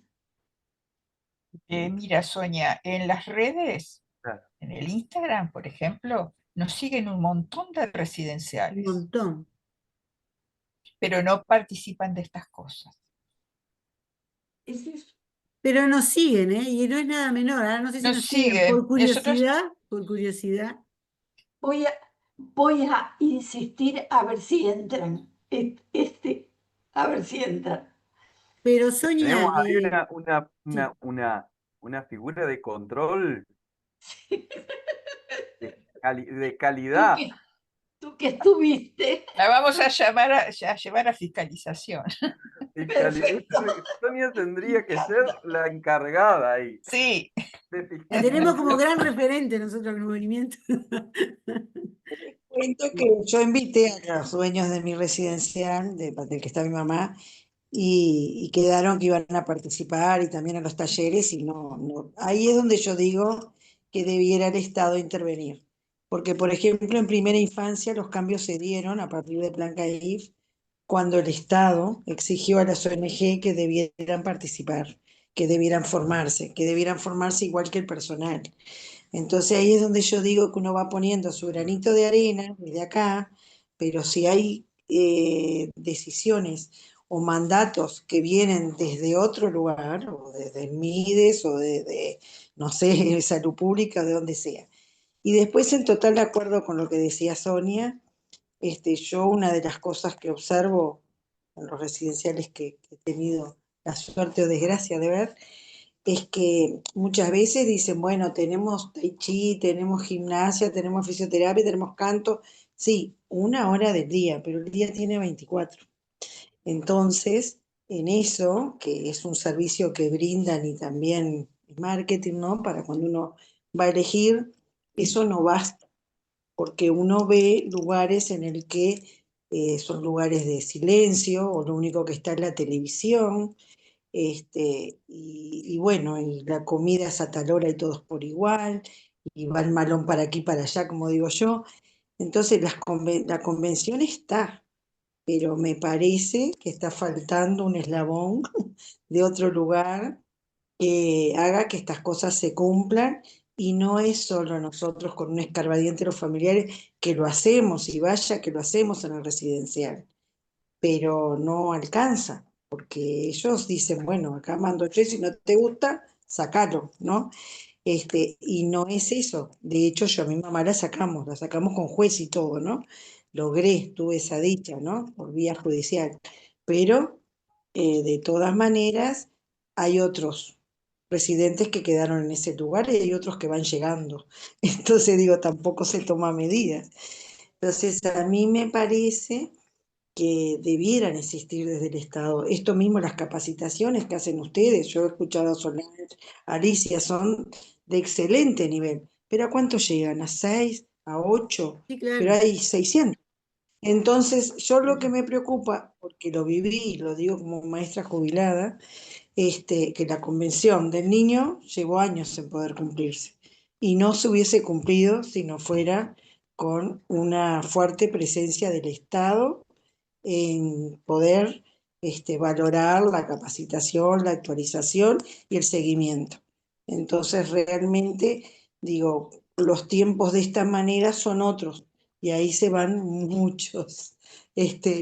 Mira, Sonia, en las redes, Claro. en el Instagram, por ejemplo, nos siguen un montón de Un residenciales, montón. pero no participan de estas cosas. Es eso. Pero nos siguen, ¿eh? Y no es nada menor. Ahora no sé si Nos nos siguen por siguen. Nosotros, curiosidad, por curiosidad. Voy a insistir a ver si entran. A ver si entran. Pero Tenemos Sonia, ahí sí. una figura de control de Tú calidad. que, tú que estuviste. la vamos a llevar a fiscalización. Perfecto. Sonia tendría que ser la encargada ahí Sí, de La tenemos fiscalizar. como gran referente nosotros en el movimiento. Cuento que yo invité a los dueños de mi residencial, del que está mi mamá, y quedaron que iban a participar y también a los talleres, y no. Ahí es donde yo digo que debiera el Estado intervenir. Porque, por ejemplo, en primera infancia los cambios se dieron a partir de Plan CAIF, cuando el Estado exigió a las ONG que debieran participar, que debieran formarse igual que el personal. Entonces ahí es donde yo digo que uno va poniendo su granito de arena desde acá, pero si hay decisiones o mandatos que vienen desde otro lugar, o desde el MIDES, o desde, no sé, Salud Pública, de donde sea. Y después, en total de acuerdo con lo que decía Sonia, yo una de las cosas que observo en los residenciales que he tenido la suerte o desgracia de ver, es que muchas veces dicen, bueno, tenemos tai chi, tenemos gimnasia, tenemos fisioterapia, tenemos canto, sí, 1 hora del día, pero el día tiene 24. Entonces, en eso, que es un servicio que brindan y también marketing, ¿no? Para cuando uno va a elegir, eso no basta, porque uno ve lugares en el que son lugares de silencio, o lo único que está es la televisión, y bueno, y la comida es a tal hora y todos por igual, y va el malón para aquí, para allá, como digo yo. Entonces la convención está, pero me parece que está faltando un eslabón de otro lugar que haga que estas cosas se cumplan, y no es solo nosotros con un escarbadiente los familiares que lo hacemos, y vaya que lo hacemos en el residencial, pero no alcanza, porque ellos dicen, bueno, acá mando yo, y si no te gusta, sacalo, ¿no? Y no es eso. De hecho, yo a mi mamá la sacamos con juez y todo, ¿no? Logré, tuve esa dicha, ¿no? Por vía judicial. Pero, de todas maneras, hay otros residentes que quedaron en ese lugar y hay otros que van llegando. Entonces, digo, tampoco se toma medidas. Entonces, a mí me parece que debieran existir desde el Estado. Esto mismo, las capacitaciones que hacen ustedes, yo he escuchado a Solange, Alicia, son de excelente nivel. ¿Pero a cuánto llegan? ¿A 6? ¿A 8? Sí, Pero claro. hay 600. Entonces, yo lo que me preocupa, porque lo viví, lo digo como maestra jubilada, que la convención del niño llevó años en poder cumplirse y no se hubiese cumplido si no fuera con una fuerte presencia del Estado en poder valorar la capacitación, la actualización y el seguimiento. Entonces, realmente, digo, los tiempos de esta manera son otros y ahí se van muchos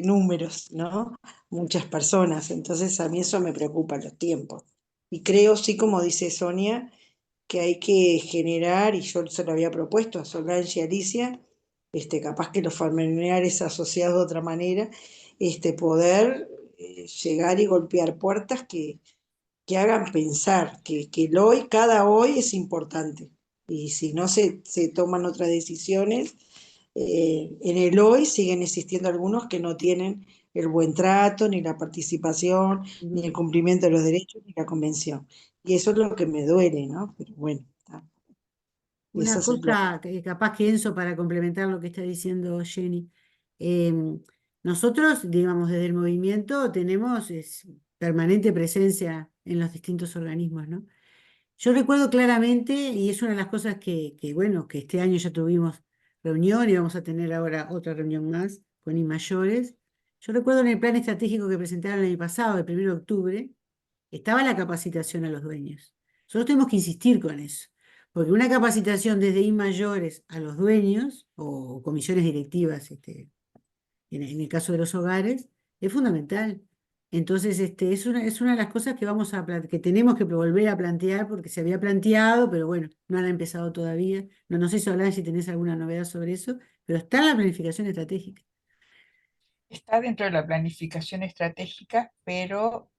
números, ¿no? Muchas personas. Entonces, a mí eso me preocupa, los tiempos. Y creo, sí, como dice Sonia, que hay que generar, y yo se lo había propuesto a Solange y Alicia, capaz que los familiares asociados de otra manera, poder llegar y golpear puertas que hagan pensar que el hoy, cada hoy es importante. Y si no se toman otras decisiones, en el hoy siguen existiendo algunos que no tienen el buen trato, ni la participación, ni el cumplimiento de los derechos, ni la convención. Y eso es lo que me duele, ¿no? Pero bueno, Una eso es lo que... cosa que capaz que Enzo, para complementar lo que está diciendo Jenny, nosotros, digamos, desde el movimiento tenemos permanente presencia en los distintos organismos, ¿no? Yo recuerdo claramente, y es una de las cosas bueno, que este año ya tuvimos reunión y vamos a tener ahora otra reunión más con IMAYORES. Yo recuerdo en el plan estratégico que presentaron el año pasado, el 1 de octubre, estaba la capacitación a los dueños. Nosotros tenemos que insistir con eso, porque una capacitación desde IMAYORES a los dueños o comisiones directivas, en el caso de los hogares, es fundamental. Entonces, es una de las cosas que que tenemos que volver a plantear, porque se había planteado, pero bueno, no han empezado todavía. No sé, Solange, si tenés alguna novedad sobre eso, pero está en la planificación estratégica. Está dentro de la planificación estratégica, pero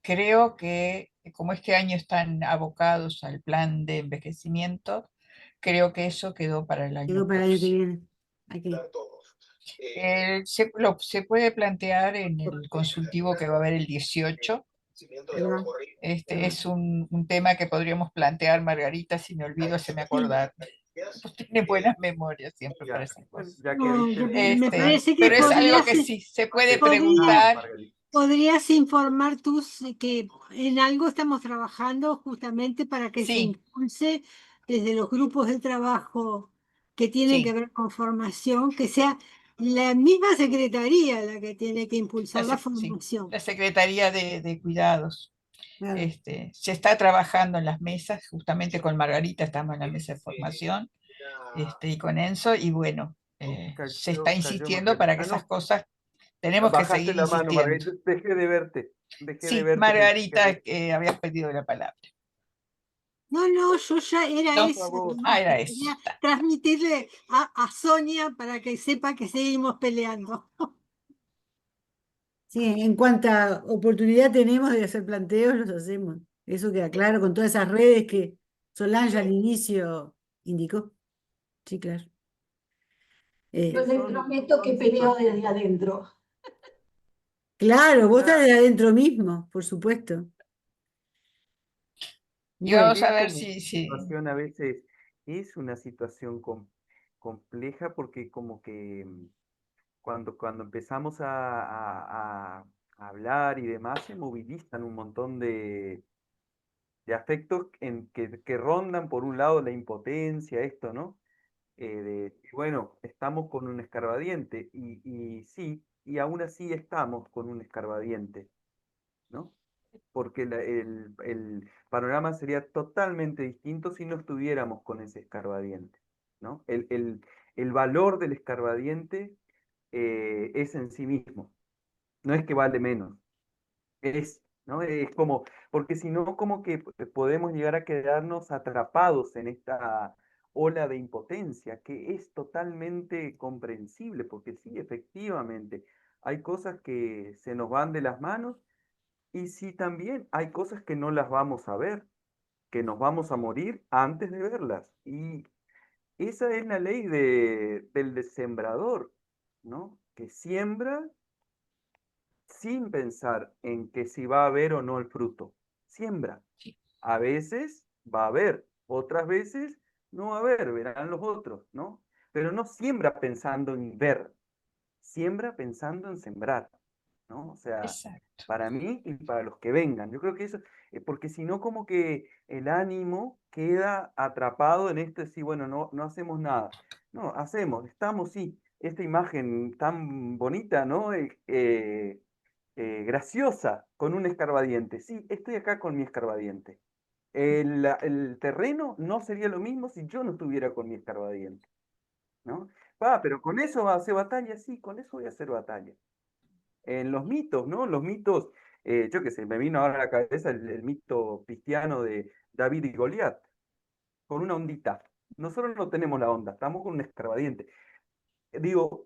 creo que como este año están abocados al plan de envejecimiento, creo que eso quedó para el Quedó año para el año que próximo. viene. Hay que- Se puede plantear en el consultivo que va a haber el 18. ahí va. Este es un tema que podríamos plantear, Margarita, si me olvido, se me acordar. Tiene buenas memorias siempre para esas Bueno, cosas. ya que No, dice el me plan, parece que Pero es algo podrías, que sí se puede podría- preguntar. podrías informar tú que en algo estamos trabajando justamente para que se Sí, impulse desde los grupos de trabajo que tienen que sí. ver con formación, que sea la misma secretaría la que tiene que impulsar la Sí, formación. la Secretaría de Cuidados. Claro. Se está trabajando en las mesas, justamente con Margarita estamos en la mesa de formación, y con Enzo, y bueno, se está cayó insistiendo Margarita. para que Ah, esas no, cosas tenemos que bajaste seguir la mano, insistiendo. Margarita. Dejé de Sí, verte. Margarita, habías pedido la palabra. No, yo ya era No, eso, nomás era que eso. quería transmitirle a Sonia para que sepa que seguimos peleando. Sí, en cuanta oportunidad tenemos de hacer planteos, los hacemos. Eso queda claro con todas esas redes que Solange al inicio indicó. Sí, claro. Yo le prometo que peleo desde adentro. Claro, vos estás Una, de adentro mismo, por supuesto. Y Bueno, vamos a es ver como una si, situación a veces, es una situación compleja porque como que cuando empezamos a hablar y demás, se movilizan un montón de afectos que rondan por un lado la impotencia, esto, ¿no? Bueno, estamos con un escarbadiente y sí, y aún así estamos con un escarbadiente, ¿no? Porque el panorama sería totalmente distinto si no estuviéramos con ese escarbadiente, ¿no? El valor del escarbadiente es en sí mismo, no es que vale menos, es ¿no? Es como, porque si no, como que podemos llegar a quedarnos atrapados en esta ola de impotencia, que es totalmente comprensible, porque sí, efectivamente, hay cosas que se nos van de las manos y sí también hay cosas que no las vamos a ver, que nos vamos a morir antes de verlas. Y esa es la ley del sembrador, ¿no? Que siembra sin pensar en que si va a haber o no el fruto. Siembra. Sí. A veces va a haber, otras veces no va a haber, verán los otros, ¿no? Pero no siembra pensando en ver, siembra pensando en sembrar, ¿no? O sea, Exacto. para mí y para los que vengan. Yo creo que eso, porque si no, como que el ánimo queda atrapado en esto de decir, bueno, no hacemos nada. No, hacemos, estamos, sí, esta imagen tan bonita, ¿no? Graciosa, con un escarbadiente. Sí, estoy acá con mi escarbadiente. El terreno no sería lo mismo si yo no estuviera con mi escarbadiente, ¿no? Pero con eso va a hacer batalla, sí, con eso voy a hacer batalla. En los mitos, ¿no? Los mitos, yo qué sé, me vino ahora a la cabeza el mito cristiano de David y Goliat, con una ondita. Nosotros no tenemos la onda, estamos con un escarbadiente. Digo,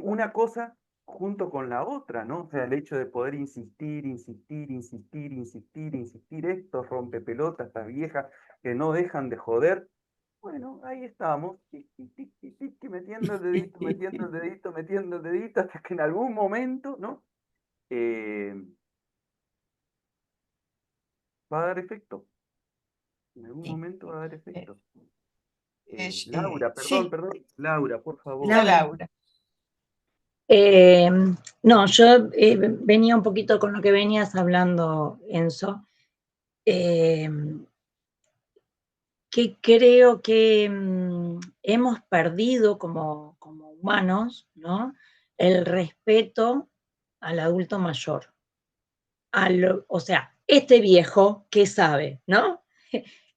una cosa junto con la otra, ¿no? O sea, el hecho de poder insistir, insistir, insistir, insistir, insistir, estos rompepelotas, estas viejas que no dejan de joder. Bueno, ahí estamos, tic, tic, tic, tic, tic, metiendo el dedito, metiendo el dedito, metiendo el dedito, hasta que en algún momento, ¿no? Va a dar efecto. En algún Sí. momento va a dar Eh, efecto. es, Laura, sí, perdón. Laura, por favor. la Laura. Laura. No, yo venía un poquito con lo que venías hablando, Enzo, que creo que hemos perdido como humanos, ¿no? El respeto al adulto mayor. O sea, este viejo, ¿qué sabe, no?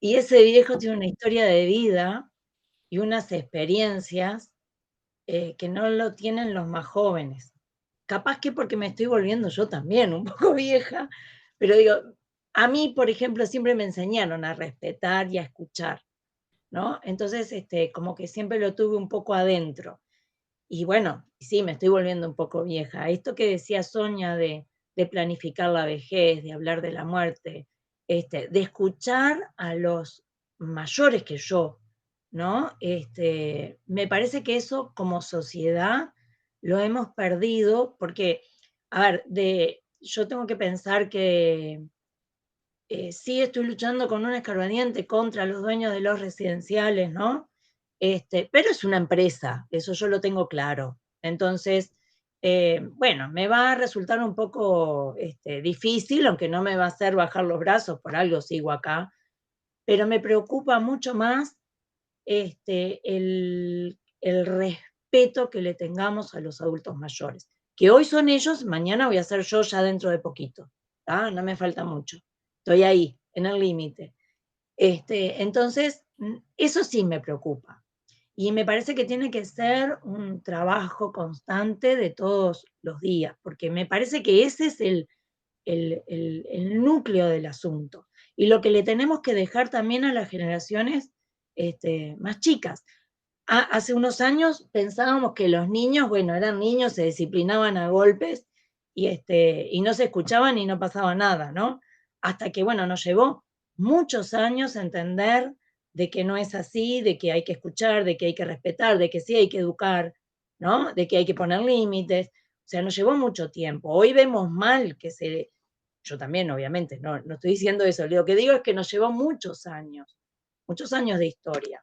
Y ese viejo tiene una historia de vida y unas experiencias que no lo tienen los más jóvenes. Capaz que porque me estoy volviendo yo también un poco vieja, pero digo, a mí, por ejemplo, siempre me enseñaron a respetar y a escuchar, ¿no? Entonces, como que siempre lo tuve un poco adentro. Y bueno, sí, me estoy volviendo un poco vieja. Esto que decía Sonia de planificar la vejez, de hablar de la muerte, de escuchar a los mayores que yo, ¿no? Me parece que eso como sociedad lo hemos perdido porque, a ver, yo tengo que pensar que sí estoy luchando con un escarbadiente contra los dueños de los residenciales, ¿no? Pero es una empresa, eso yo lo tengo claro. Entonces, bueno, me va a resultar un poco difícil, aunque no me va a hacer bajar los brazos, por algo sigo acá, pero me preocupa mucho más el respeto que le tengamos a los adultos mayores, que hoy son ellos, mañana voy a ser yo ya dentro de poquito, ¿tá? No me falta mucho, estoy ahí, en el límite. Entonces, eso sí me preocupa. Y me parece que tiene que ser un trabajo constante de todos los días, porque me parece que ese es el núcleo del asunto. Y lo que le tenemos que dejar también a las generaciones más chicas. Hace unos años pensábamos que los niños, bueno, eran niños, se disciplinaban a golpes y no se escuchaban y no pasaba nada, ¿no? Hasta que, bueno, nos llevó muchos años a entender de que no es así, de que hay que escuchar, de que hay que respetar, de que sí hay que educar, ¿no? De que hay que poner límites. O sea, nos llevó mucho tiempo. Hoy vemos mal que yo también, obviamente, no estoy diciendo eso. Lo que digo es que nos llevó muchos años de historia.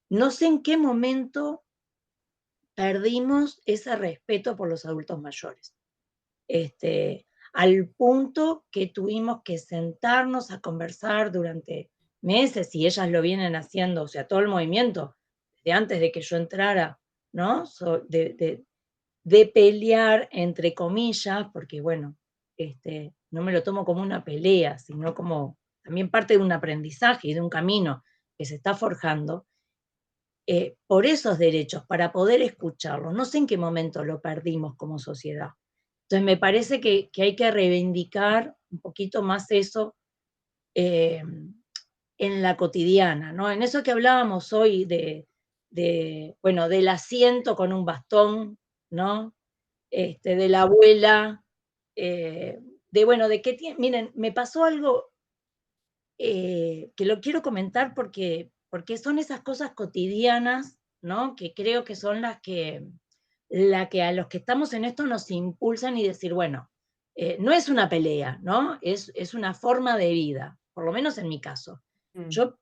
No sé en qué momento perdimos ese respeto por los adultos mayores. Al punto que tuvimos que sentarnos a conversar durante meses, y ellas lo vienen haciendo, o sea, todo el movimiento, desde antes de que yo entrara, ¿no? De pelear, entre comillas, porque bueno, no me lo tomo como una pelea, sino como también parte de un aprendizaje y de un camino que se está forjando, por esos derechos, para poder escucharlos. No sé en qué momento lo perdimos como sociedad. Entonces me parece que hay que reivindicar un poquito más eso en la cotidiana, ¿no? En eso que hablábamos hoy bueno, del asiento con un bastón, ¿no? De la abuela, bueno, de qué tiene, miren, me pasó algo que lo quiero comentar porque son esas cosas cotidianas, ¿no? Que creo que son las que a los que estamos en esto nos impulsan y decir, bueno, no es una pelea, ¿no? Es una forma de vida, por lo menos en mi caso. Yo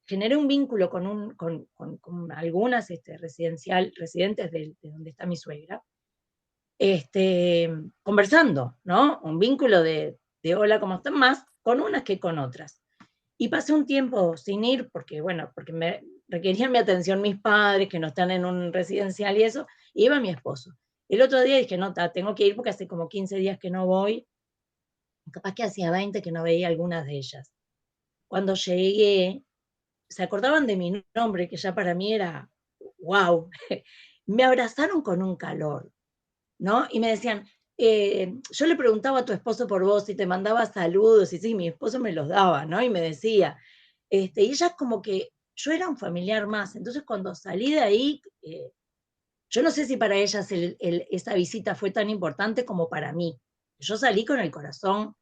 generé un vínculo con algunas residentes de donde está mi suegra, conversando, ¿no? Un vínculo de hola, ¿cómo están? Más con unas que con otras. Y pasé un tiempo sin ir porque, bueno, porque me requerían mi atención mis padres, que no están en un residencial y eso, y iba mi esposo. El otro día dije, no, tengo que ir porque hace como 15 días que no voy, capaz que hacía 20 que no veía algunas de ellas. Cuando llegué, se acordaban de mi nombre, que ya para mí era, wow, me abrazaron con un calor, ¿no? Y me decían, yo le preguntaba a tu esposo por vos y te mandaba saludos, y sí, mi esposo me los daba, ¿no? Y me decía, y ella como que yo era un familiar más, entonces cuando salí de ahí, yo no sé si para ellas esa visita fue tan importante como para mí. Yo salí con el corazón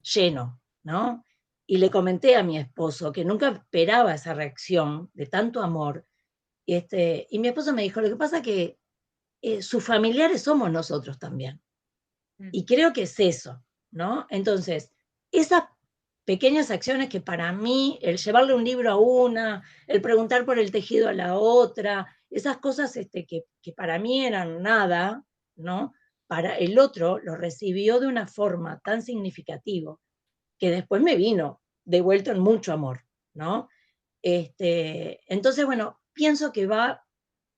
lleno, ¿no? Y le comenté a mi esposo que nunca esperaba esa reacción de tanto amor. Y mi esposo me dijo, lo que pasa es que sus familiares somos nosotros también. Y creo que es eso, ¿no? Entonces, esas pequeñas acciones que para mí, el llevarle un libro a una, el preguntar por el tejido a la otra, esas cosas que para mí eran nada, ¿no? Para el otro lo recibió de una forma tan significativa que después me vino devuelto en mucho amor, ¿no? Entonces, bueno, pienso que va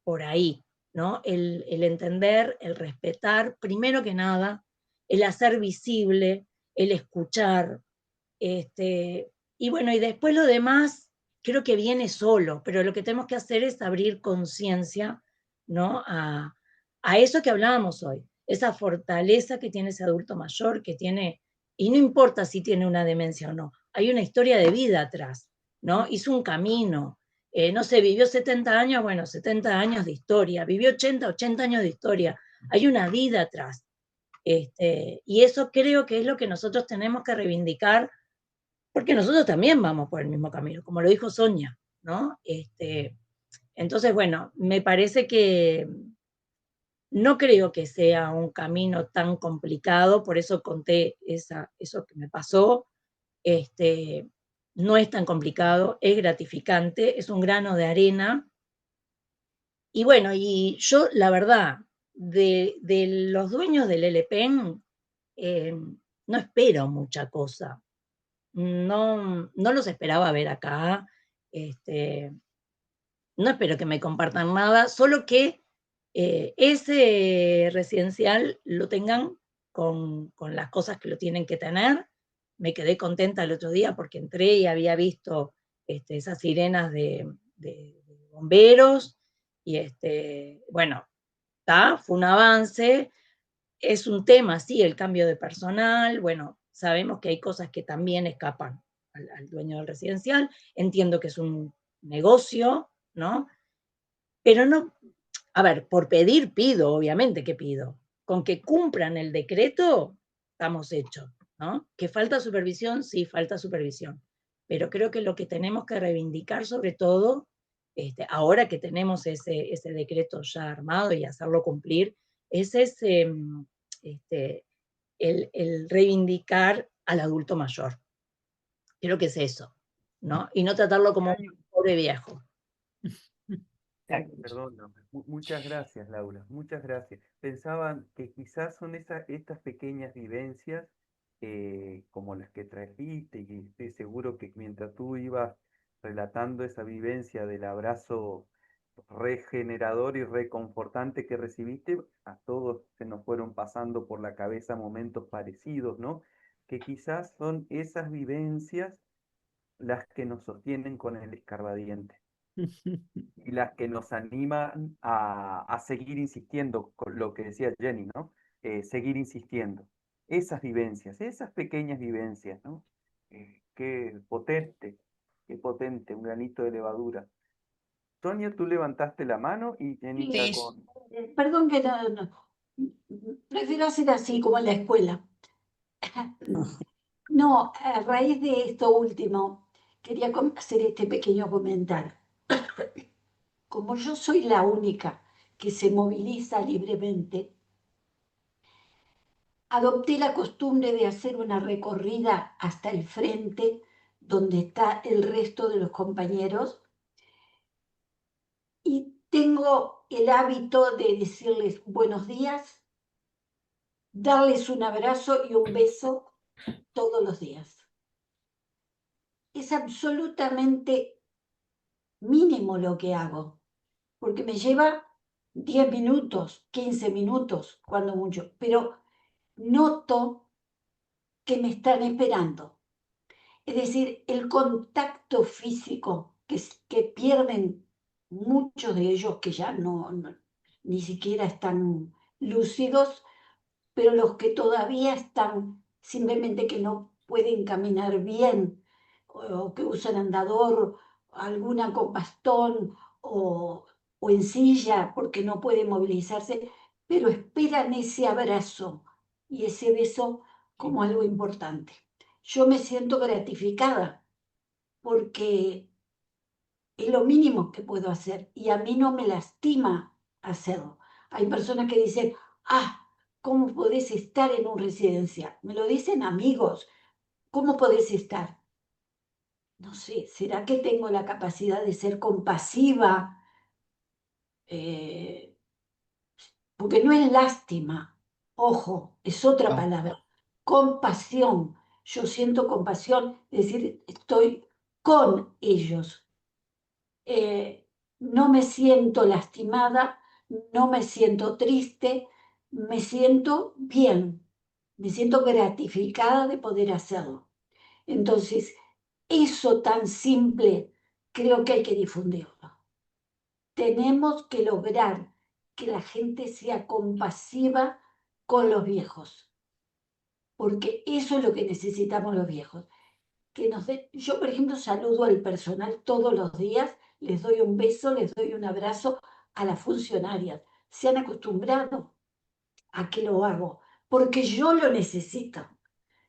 por ahí, ¿no? El entender, el respetar, primero que nada, el hacer visible, el escuchar, y bueno, y después lo demás creo que viene solo, pero lo que tenemos que hacer es abrir conciencia, ¿no? A eso que hablábamos hoy, esa fortaleza que tiene ese adulto mayor, que tiene, y no importa si tiene una demencia o no, hay una historia de vida atrás, ¿no? Hizo un camino, no sé, vivió 70 años, bueno, 70 años de historia, vivió 80 años de historia, hay una vida atrás. Y eso creo que es lo que nosotros tenemos que reivindicar, porque nosotros también vamos por el mismo camino, como lo dijo Sonia, ¿no? Entonces, bueno, me parece que no creo que sea un camino tan complicado, por eso conté eso que me pasó. No es tan complicado, es gratificante, es un grano de arena. Y bueno, y yo, la verdad, de los dueños del LPN, no espero mucha cosa. No los esperaba ver acá. No espero que me compartan nada, solo que ese residencial lo tengan con las cosas que lo tienen que tener. Me quedé contenta el otro día porque entré y había visto esas sirenas de bomberos, y bueno, fue un avance. Es un tema, sí, el cambio de personal. Bueno, sabemos que hay cosas que también escapan al dueño del residencial. Entiendo que es un negocio, ¿no? Pero no, a ver, por pedir pido, obviamente que pido. Con que cumplan el decreto, estamos hechos, ¿no? Que falta supervisión, sí, falta supervisión. Pero creo que lo que tenemos que reivindicar, sobre todo, ahora que tenemos ese decreto ya armado y hacerlo cumplir, es el reivindicar al adulto mayor. Creo que es eso, ¿no? Y no tratarlo como un pobre viejo. Perdón, no. Muchas gracias, Laura, muchas gracias. Pensaban que quizás son estas pequeñas vivencias como las que trajiste, y estoy seguro que mientras tú ibas relatando esa vivencia del abrazo regenerador y reconfortante que recibiste, a todos se nos fueron pasando por la cabeza momentos parecidos, ¿no? Que quizás son esas vivencias las que nos sostienen con el escarbadiente y las que nos animan a seguir insistiendo con lo que decía Jenny, ¿no? seguir insistiendo. Esas vivencias, esas pequeñas vivencias, ¿no? Qué potente, un granito de levadura. Sonia, tú levantaste la mano y Jenita Sí, con... perdón que prefiero hacer así como en la escuela. No, a raíz de esto último, quería hacer este pequeño comentario. Como yo soy la única que se moviliza libremente, adopté la costumbre de hacer una recorrida hasta el frente, donde está el resto de los compañeros, y tengo el hábito de decirles buenos días, darles un abrazo y un beso todos los días. Es absolutamente mínimo lo que hago, porque me lleva 10 minutos, 15 minutos, cuando mucho, pero noto que me están esperando. Es decir, el contacto físico que pierden muchos de ellos, que ya ni siquiera están lúcidos, pero los que todavía están, simplemente que no pueden caminar bien, o que usan andador, alguna con bastón o en silla porque no pueden movilizarse, pero esperan ese abrazo y ese beso como algo importante. Yo me siento gratificada porque es lo mínimo que puedo hacer y a mí no me lastima hacerlo. Hay personas que dicen, ¿cómo podés estar en un residencial? Me lo dicen amigos, ¿cómo podés estar? No sé, ¿será que tengo la capacidad de ser compasiva? Porque no es lástima, ojo, es otra palabra, compasión. Yo siento compasión, es decir, estoy con ellos. No me siento lastimada, no me siento triste, me siento bien, me siento gratificada de poder hacerlo. Entonces, eso tan simple creo que hay que difundirlo. Tenemos que lograr que la gente sea compasiva con los viejos, porque eso es lo que necesitamos los viejos. Yo, por ejemplo, saludo al personal todos los días, les doy un beso, les doy un abrazo a las funcionarias. Se han acostumbrado a que lo hago, porque yo lo necesito.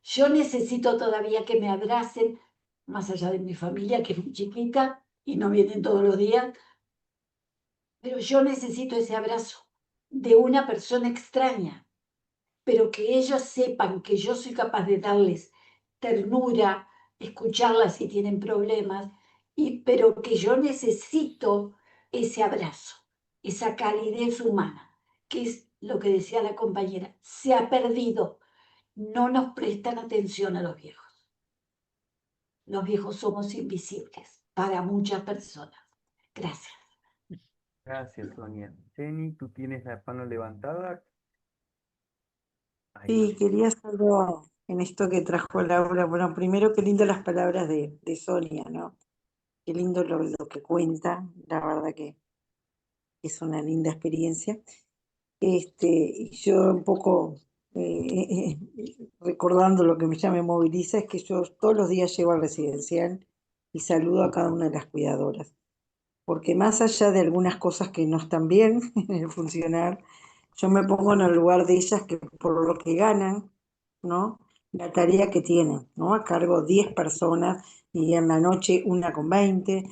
Yo necesito todavía que me abracen, más allá de mi familia, que es muy chiquita y no vienen todos los días, pero yo necesito ese abrazo de una persona extraña, pero que ellos sepan que yo soy capaz de darles ternura, escucharlas si tienen problemas, pero que yo necesito ese abrazo, esa calidez humana, que es lo que decía la compañera, se ha perdido. No nos prestan atención a los viejos. Los viejos somos invisibles para muchas personas. Gracias. Gracias, Sonia. Jenny, tú tienes la mano levantada. Ahí. Sí, quería solo en esto que trajo Laura. Bueno, primero, qué lindo las palabras de Sonia, ¿no? Qué lindo lo que cuenta. La verdad que es una linda experiencia. Y yo un poco recordando lo que ya me moviliza, es que yo todos los días llego al residencial y saludo a cada una de las cuidadoras. Porque más allá de algunas cosas que no están bien en el funcionar, yo me pongo en el lugar de ellas que por lo que ganan, ¿no? La tarea que tienen, ¿no? A cargo 10 personas y en la noche una con 20,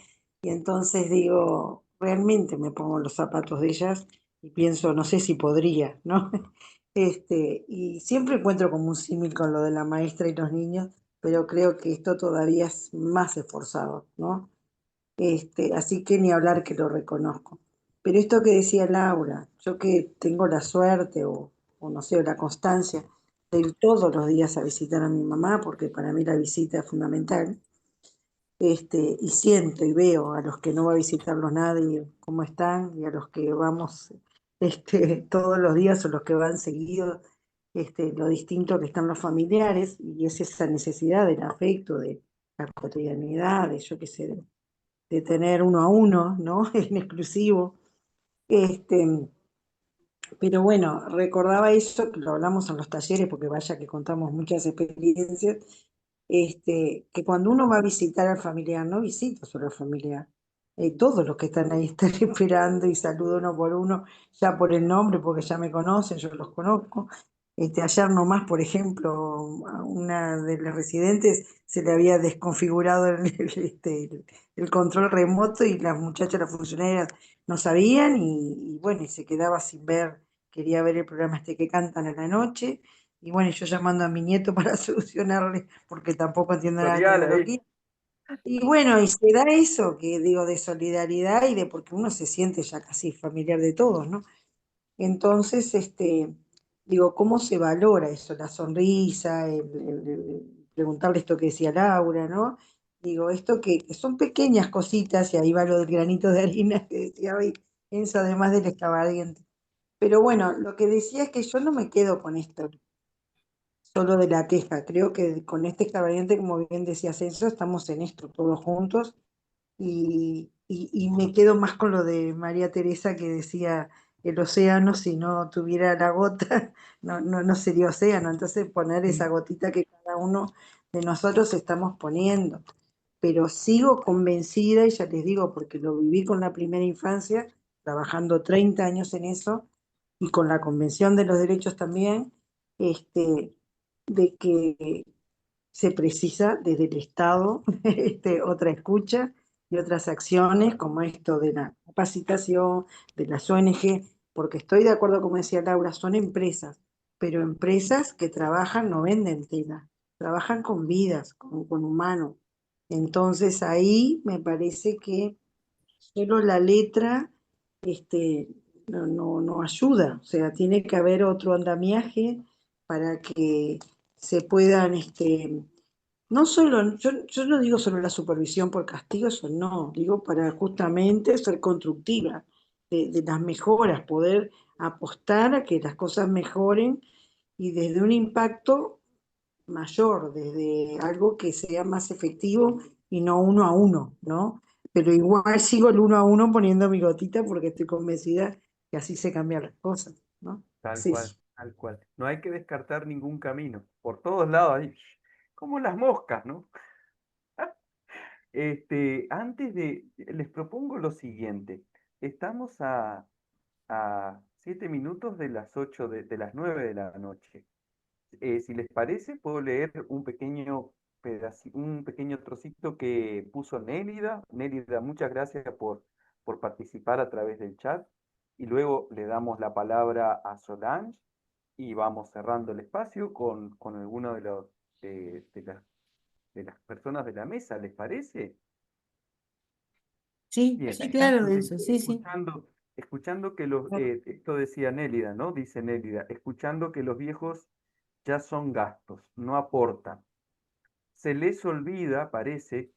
y entonces digo, realmente me pongo en los zapatos de ellas y pienso, no sé si podría, ¿no? Y siempre encuentro como un símil con lo de la maestra y los niños, pero creo que esto todavía es más esforzado, ¿no? Así que ni hablar que lo reconozco. Pero esto que decía Laura, yo que tengo la suerte o no sé, o la constancia de ir todos los días a visitar a mi mamá, porque para mí la visita es fundamental, y siento y veo a los que no va a visitarlos nadie cómo están, y a los que vamos todos los días o los que van seguidos, lo distinto que están los familiares, y es esa necesidad del afecto, de la cotidianidad, de yo qué sé, de tener uno a uno, ¿no? En exclusivo. Pero bueno, recordaba eso, que lo hablamos en los talleres, porque vaya que contamos muchas experiencias, que cuando uno va a visitar al familiar, no visita solo al familiar, todos los que están ahí están esperando y saludo uno por uno, ya por el nombre, porque ya me conocen, yo los conozco. Ayer nomás, por ejemplo, a una de las residentes se le había desconfigurado el control remoto y las muchachas, las funcionarias, no sabían y bueno, y se quedaba sin ver, quería ver el programa que cantan a la noche. Y bueno, yo llamando a mi nieto para solucionarle, porque tampoco entiendo nada de Tutorial ahí. tecnología. Y bueno, y se da eso, que digo, de solidaridad y de porque uno se siente ya casi familiar de todos, ¿no? Entonces, digo, ¿cómo se valora eso? La sonrisa, el preguntarle esto que decía Laura, ¿no? Digo, esto que son pequeñas cositas, y ahí va lo del granito de harina que decía hoy Enzo, además del escabadiente. Pero bueno, lo que decía es que yo no me quedo con esto solo de la queja. Creo que con este escabadiente, como bien decía Celso, estamos en esto todos juntos y me quedo más con lo de María Teresa que decía el océano, si no tuviera la gota, no sería océano. Entonces poner esa gotita que cada uno de nosotros estamos poniendo. Pero sigo convencida, y ya les digo, porque lo viví con la primera infancia, trabajando 30 años en eso, y con la Convención de los Derechos también, de que se precisa desde el Estado otra escucha y otras acciones como esto de la capacitación, de las ONG, porque estoy de acuerdo, como decía Laura, son empresas, pero empresas que trabajan, no venden tela, trabajan con vidas, con humanos. Entonces ahí me parece que solo la letra no ayuda, o sea, tiene que haber otro andamiaje para que se puedan, no solo, yo no digo solo la supervisión por castigo, eso no, digo para justamente ser constructiva de las mejoras, poder apostar a que las cosas mejoren y desde un impacto mayor, desde algo que sea más efectivo y no uno a uno, ¿no? Pero igual sigo el uno a uno poniendo mi gotita porque estoy convencida que así se cambian las cosas, ¿no? Tal Sí, cual, tal cual. No hay que descartar ningún camino. Por todos lados, ahí, como las moscas, ¿no? Antes les propongo lo siguiente. Estamos a 7 minutos de las 8 de las 9 de la noche. Si les parece, puedo leer un pequeño un pequeño trocito que puso Nélida. Nélida, muchas gracias por participar a través del chat. Y luego le damos la palabra a Solange y vamos cerrando el espacio con alguno de las personas de la mesa, ¿les parece? Sí, Bien, sí, acá claro, Enzo, sí, sí. escuchando que esto decía Nélida, ¿no? Dice Nélida, escuchando que los viejos ya son gastos, no aportan. Se les olvida, parece,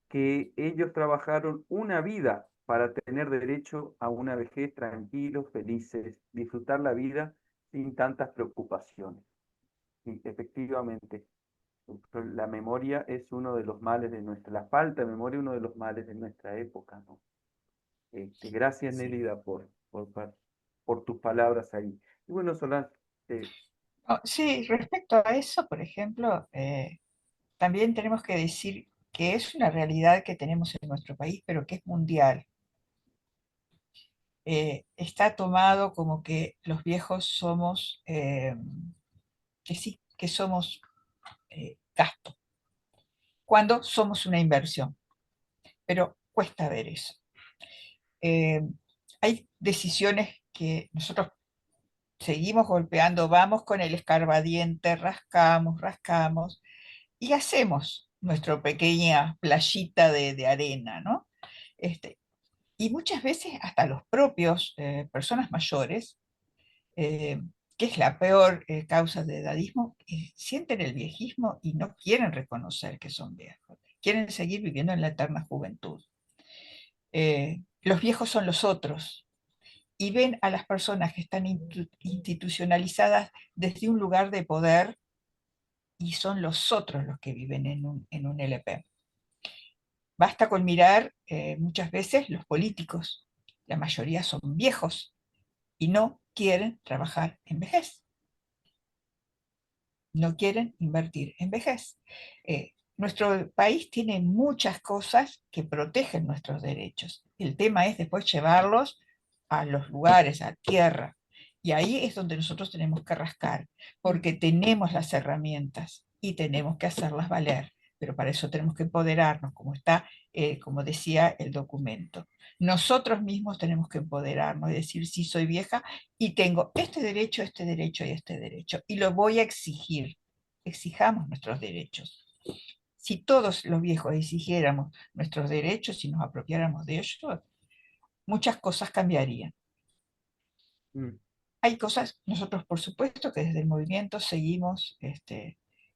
que ellos trabajaron una vida para tener derecho a una vejez tranquilos, felices, disfrutar la vida sin tantas preocupaciones. Y efectivamente, la memoria es uno de los males de la falta de memoria es uno de los males de nuestra época, ¿no? Gracias, Sí. Nélida, por tus palabras ahí. Y bueno, Solange, Oh, sí, respecto a eso, por ejemplo, también tenemos que decir que es una realidad que tenemos en nuestro país, pero que es mundial. Está tomado como que los viejos somos, que sí, que somos gasto, cuando somos una inversión, pero cuesta ver eso. Eh, Hay decisiones que nosotros seguimos golpeando, vamos con el escarbadiente, rascamos, rascamos y hacemos nuestra pequeña playita de arena, ¿no? Y muchas veces hasta los propios personas mayores, eh, que es la peor causa de edadismo, sienten el viejismo y no quieren reconocer que son viejos, quieren seguir viviendo en la eterna juventud. Los viejos son los otros y ven a las personas que están institucionalizadas desde un lugar de poder y son los otros los que viven en un LP. Basta con mirar muchas veces los políticos, la mayoría son viejos y no quieren trabajar en vejez. No quieren invertir en vejez. Nuestro país tiene muchas cosas que protegen nuestros derechos. El tema es después llevarlos a los lugares, a tierra. Y ahí es donde nosotros tenemos que rascar, porque tenemos las herramientas y tenemos que hacerlas valer. Pero para eso tenemos que empoderarnos, como está, como decía el documento. Nosotros mismos tenemos que empoderarnos y decir, sí, soy vieja y tengo este derecho y este derecho. Y lo voy a exigir. Exijamos nuestros derechos. Si todos los viejos exigiéramos nuestros derechos y nos apropiáramos de ellos, muchas cosas cambiarían. Mm. Hay cosas, nosotros por supuesto que desde el movimiento seguimos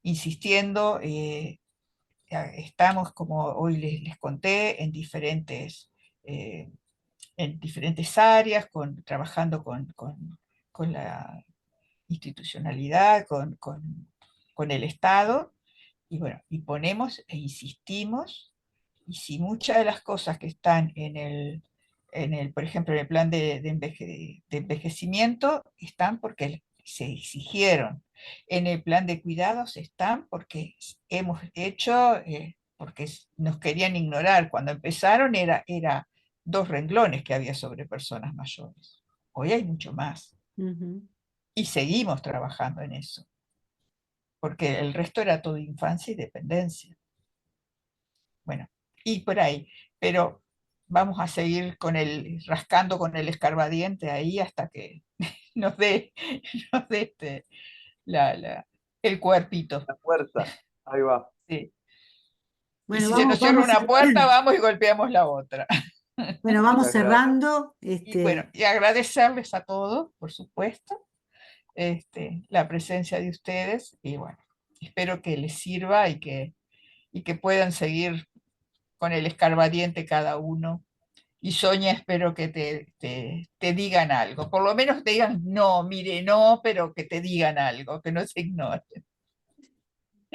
insistiendo, estamos, como hoy les conté, eh, en diferentes áreas, trabajando con la institucionalidad, con el Estado, y bueno, y ponemos e insistimos, y si muchas de las cosas que están por ejemplo, en el plan de envejecimiento, están porque se exigieron. En el plan de cuidados están porque hemos hecho, porque nos querían ignorar. Cuando empezaron era 2 renglones que había sobre personas mayores. Hoy hay mucho más. Ujú. Y seguimos trabajando en eso, porque el resto era todo infancia y dependencia. Bueno, y por ahí, pero vamos a seguir rascando con el escarbadiente ahí hasta que nos dé, nos dé el cuerpito. La fuerza, ahí va. Sí. Y Bueno, si se nos cierra una puerta, vamos y golpeamos la otra. bueno, vamos Muchas gracias. cerrando. Y bueno, y agradecerles a todos, por supuesto, la presencia de ustedes, y bueno, espero que les sirva y que puedan seguir con el escarbadiente cada uno. Y Sonia, espero que te digan algo, por lo menos te digan, no, mire, no, pero que te digan algo, que no se ignoren.